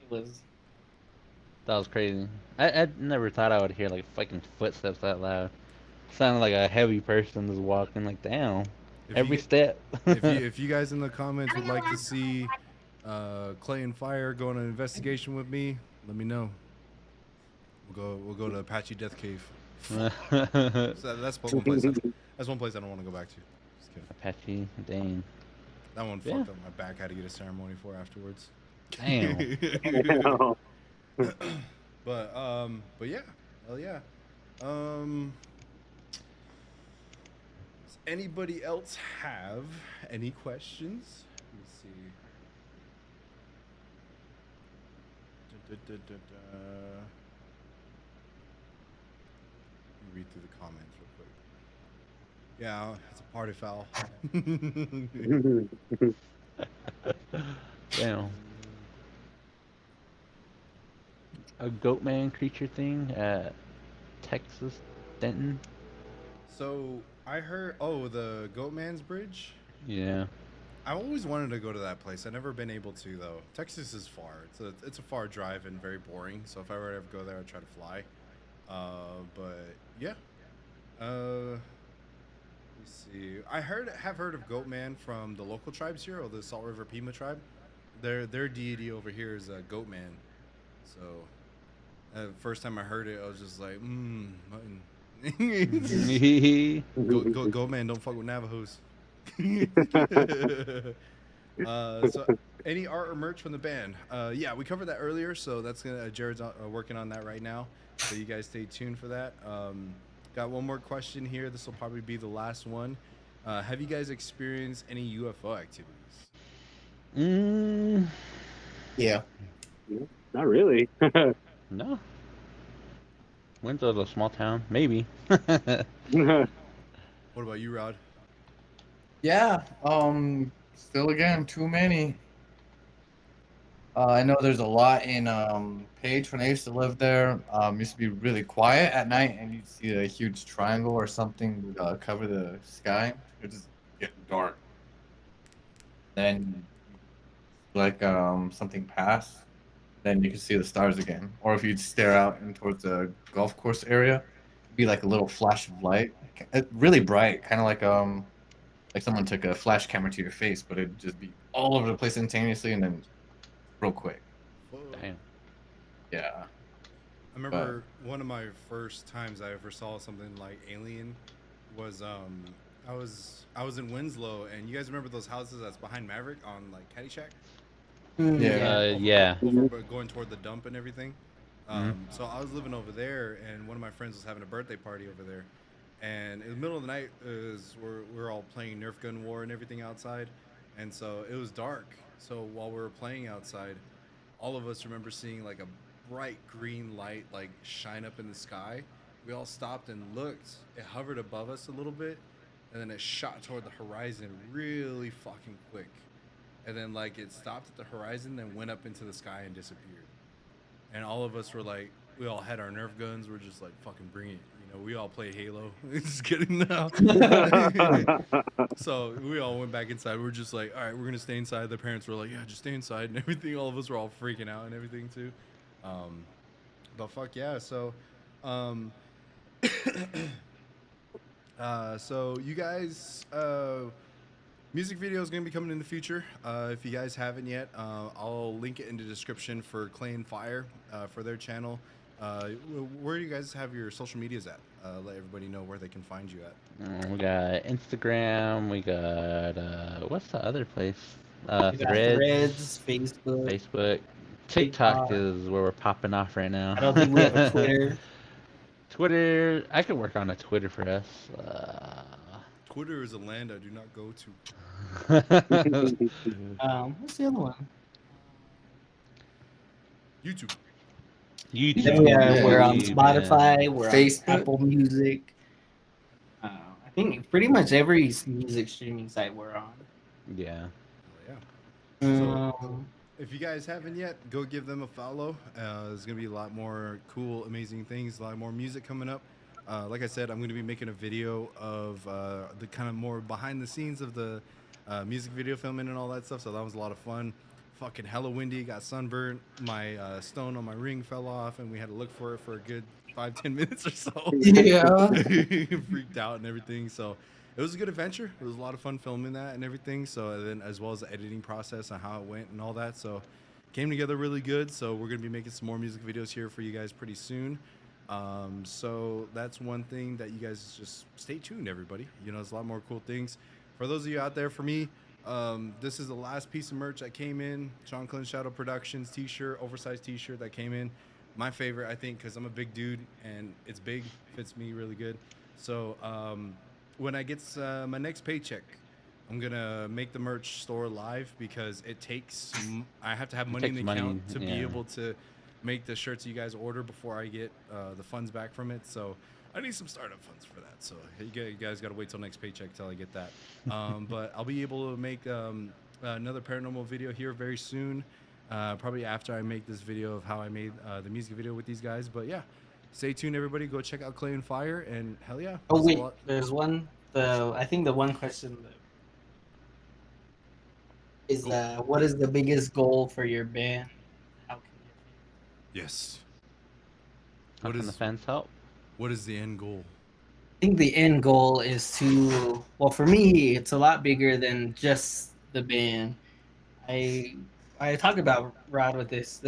was. That was crazy. I never thought I would hear like fucking footsteps that loud. Sounded like a heavy person was walking. Like damn, every step. if you guys in the comments would like to see Clay and Fire go on an investigation with me, let me know. We'll go to Apache Death Cave. So that's one place. That's one place I don't want to go back to. Just kidding. Apache, dang. That one fucked up my back. I had to get a ceremony for afterwards. Damn. But yeah, hell yeah. Anybody else have any questions? Let me see. Let me read through the comments real quick. Yeah, it's a party foul. Damn. A goatman creature thing at Texas Denton. So I heard, the Goatman's Bridge. Yeah. I always wanted to go to that place. I've never been able to though. Texas is far. It's a far drive and very boring. So if I were to ever go there, I'd try to fly. But yeah. Let me see. Have heard of Goatman from the local tribes here, or the Salt River Pima tribe. Their deity over here is Goatman. So first time I heard it, I was just like, mutton. Goatman, don't fuck with Navajos. So any art or merch from the band? Yeah, we covered that earlier, so that's gonna Jared's working on that right now. So you guys stay tuned for that. Got one more question here. This will probably be the last one. Have you guys experienced any UFO activities? Yeah. Not really. No. Windsor's a small town. Maybe. What about you, Rod? Yeah. Still again, too many. I know there's a lot in Page when I used to live there. Used to be really quiet at night, and you'd see a huge triangle or something cover the sky. It just get dark. Then, like something pass, then you can see the stars again. Or if you'd stare out in towards the golf course area, it'd be like a little flash of light, really bright, kind of like someone took a flash camera to your face, but it'd just be all over the place instantaneously and then real quick. Damn. Yeah. I remember one of my first times I ever saw something like alien was I was in Winslow, and you guys remember those houses that's behind Maverick on like Caddyshack? Yeah. Over going toward the dump and everything. So I was living over there, and one of my friends was having a birthday party over there. And in the middle of the night, we're all playing Nerf gun war and everything outside, and so it was dark. So while we were playing outside, all of us remember seeing like a bright green light like shine up in the sky. We all stopped and looked. It hovered above us a little bit, and then it shot toward the horizon really fucking quick. And then like it stopped at the horizon, then went up into the sky and disappeared. And all of us were like, we all had our Nerf guns. We're just like, fucking bring it. You know, we all play Halo. Just kidding now. So we all went back inside. We're just like, all right, we're gonna stay inside. The parents were like, yeah, just stay inside and everything. All of us were all freaking out and everything too. But fuck yeah. So, so you guys, music video is going to be coming in the future. If you guys haven't yet, I'll link it in the description for Clay and Fire for their channel. Where do you guys have your social medias at? Let everybody know where they can find you at. We got Instagram. We got what's the other place? We got Threads, Facebook. Facebook. TikTok is where we're popping off right now. I don't think we have a Twitter. Twitter. I could work on a Twitter for us. Twitter is a land I do not go to. What's the other one? YouTube. Yeah, we're on Spotify. We're Facebook. on Apple Music. I think pretty much every music streaming site we're on. Yeah. So, if you guys haven't yet, go give them a follow. There's going to be a lot more cool, amazing things, a lot more music coming up. Like I said, I'm going to be making a video of the kind of more behind the scenes of the music video filming and all that stuff. So that was a lot of fun. Fucking hella windy, got sunburned. My stone on my ring fell off, and we had to look for it for a good 5-10 minutes or so. Yeah. Freaked out and everything. So it was a good adventure. It was a lot of fun filming that and everything. So then, as well as the editing process and how it went and all that. So came together really good. So we're gonna be making some more music videos here for you guys pretty soon. So that's one thing that you guys just stay tuned, everybody. You know, there's a lot more cool things. For those of you out there, for me, this is the last piece of merch that came in. Shanclen Shadow Productions t-shirt, oversized t-shirt that came in. My favorite, I think, because I'm a big dude and it's big, fits me really good. So when I get my next paycheck, I'm gonna make the merch store live because it takes. I have to have money in the account to be able to make the shirts you guys order before I get the funds back from it. So I need some startup funds for that. So you guys got to wait till next paycheck till I get that. But I'll be able to make another paranormal video here very soon. Probably after I make this video of how I made the music video with these guys. But yeah, stay tuned, everybody. Go check out Clay and Fire, and hell yeah. Oh wait, there's one. I think the one question is what is the biggest goal for your band? How can you? Yes. How can the fans help? What is the end goal? I think the end goal is to, well, for me, it's a lot bigger than just the band. I talked about Rod with this.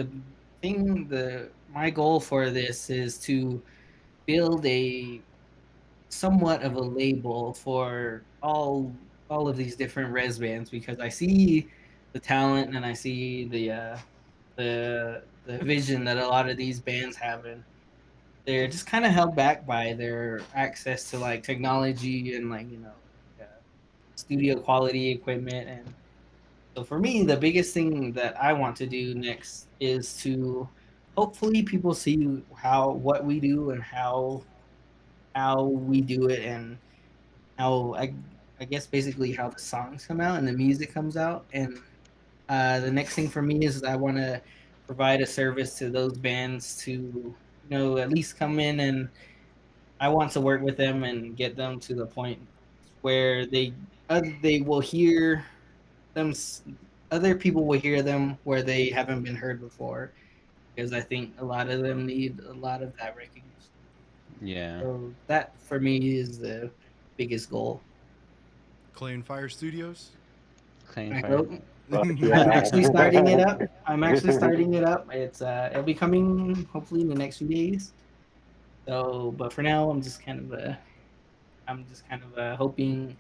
My goal for this is to build a somewhat of a label for all of these different res bands, because I see the talent and I see the vision that a lot of these bands have, and they're just kind of held back by their access to like technology and like studio quality equipment. And so for me, the biggest thing that I want to do next is to hopefully people see what we do and how we do it, and how I guess basically how the songs come out and the music comes out. And the next thing for me is I want to provide a service to those bands to at least come in, and I want to work with them and get them to the point where they will hear them. Other people will hear them where they haven't been heard before, because I think a lot of them need a lot of that recognition. Yeah. So that for me is the biggest goal. Clay and Fire Studios. Clay and Fire. I'm actually starting it up. It's it'll be coming hopefully in the next few days. So, but for now, I'm just kind of hoping.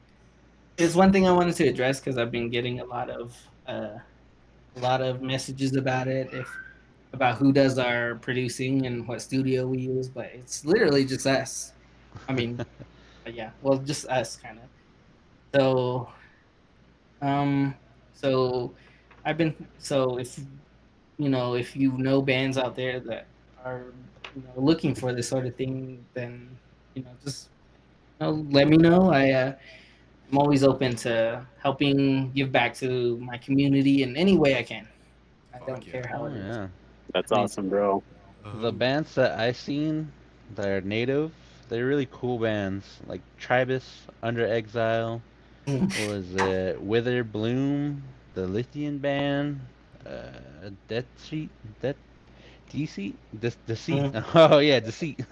It's one thing I wanted to address because I've been getting a lot of messages about it, about who does our producing and what studio we use, but it's literally just us. I mean, yeah, well, just us kind of. So, so if you know bands out there that are looking for this sort of thing, then just let me know. I'm always open to helping give back to my community in any way I can. I don't care how it is. That's awesome, bro. The bands that I seen that are native, they're really cool bands. Like Tribus, Under Exile, what was it? Wither Bloom, the Lithian Band, Deceit, Deceit. Oh yeah, Deceit.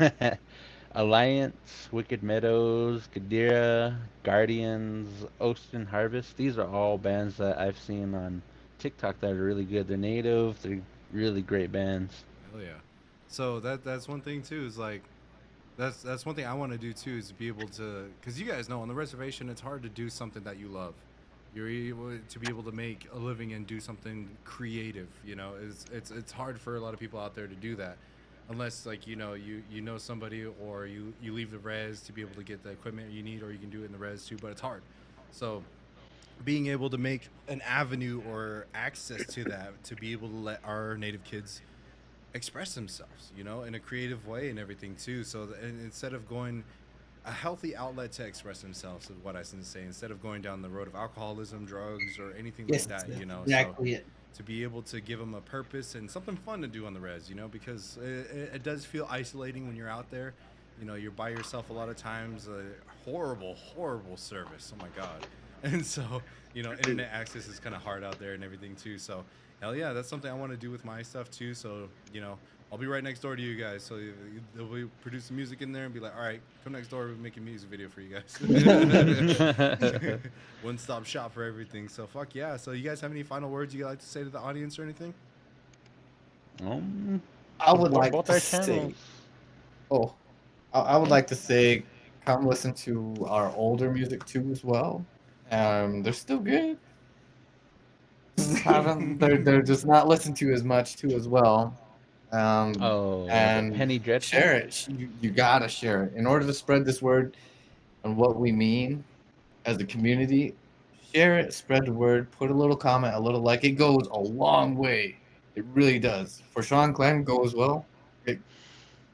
Alliance, Wicked Meadows, Gadira, Guardians, Ocean Harvest. These are all bands that I've seen on TikTok that are really good. They're native. They're really great bands. Hell yeah. So that's one thing too. Is like that's one thing I want to do too. Is be able to, because you guys know on the reservation it's hard to do something that you love. You're able to be able to make a living and do something creative. It's hard for a lot of people out there to do that, unless like you know somebody, or you leave the res to be able to get the equipment you need, or you can do it in the res too. But it's hard. So being able to make an avenue or access to that, to be able to let our native kids express themselves, in a creative way and everything too. So instead of going a healthy outlet to express themselves, is what I say, instead of going down the road of alcoholism, drugs, or anything like that, Exactly. So to be able to give them a purpose and something fun to do on the res, because it does feel isolating when you're out there. You're by yourself a lot of times. Horrible service. Oh my God. And so, internet access is kind of hard out there and everything too. So hell yeah, that's something I want to do with my stuff too. So, I'll be right next door to you guys. So they'll be producing music in there and be like, all right, come next door. We're making a music video for you guys. One-stop shop for everything. So fuck yeah. So you guys have any final words you'd like to say to the audience or anything? I would like to say, I would like to say, come listen to our older music too as well. They're still good. They're just not listened to as much too as well. And Penny Dreadful. share it. You gotta share it in order to spread this word. on what we mean as a community, share it, spread the word, put a little comment, a little like. It goes a long way. It really does. For Shanclen, go as well.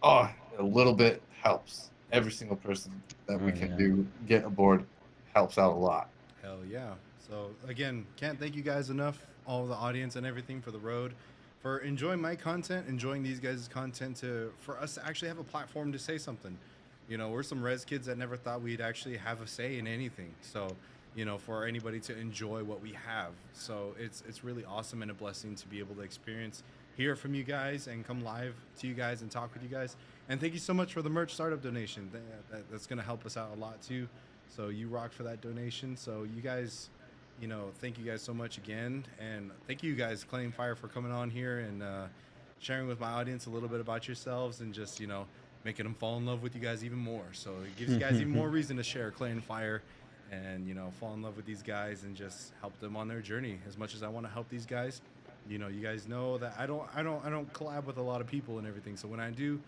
A little bit helps. Every single person that we can do get aboard helps out a lot. Hell yeah. So again, can't thank you guys enough, all the audience and everything for the road, for enjoying my content, enjoying these guys' content, for us to actually have a platform to say something. You know, we're some res kids that never thought we'd actually have a say in anything. So, you know, for anybody to enjoy what we have. So it's really awesome and a blessing to be able to experience, hear from you guys, and come live to you guys and talk with you guys. And thank you so much for the merch startup donation. That's going to help us out a lot too. So you rock for that donation. So you guys, you know, thank you guys so much again. And thank you guys, Claim Fire, for coming on here and sharing with my audience a little bit about yourselves and just, you know, making them fall in love with you guys even more. So it gives you guys even more reason to share Claim Fire and, you know, fall in love with these guys and just help them on their journey as much as I want to help these guys. You know, you guys know that I don't collab with a lot of people and everything. So when I do,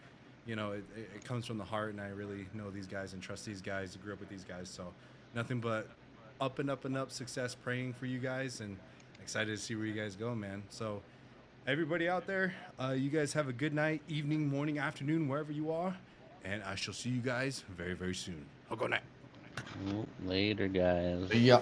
you know, it comes from the heart, and I really know these guys and trust these guys, grew up with these guys. So nothing but up and up and up success, praying for you guys, and excited to see where you guys go, man. So everybody out there, you guys have a good night, evening, morning, afternoon, wherever you are, and I shall see you guys very, very soon. I'll go night. Later, guys. Yeah.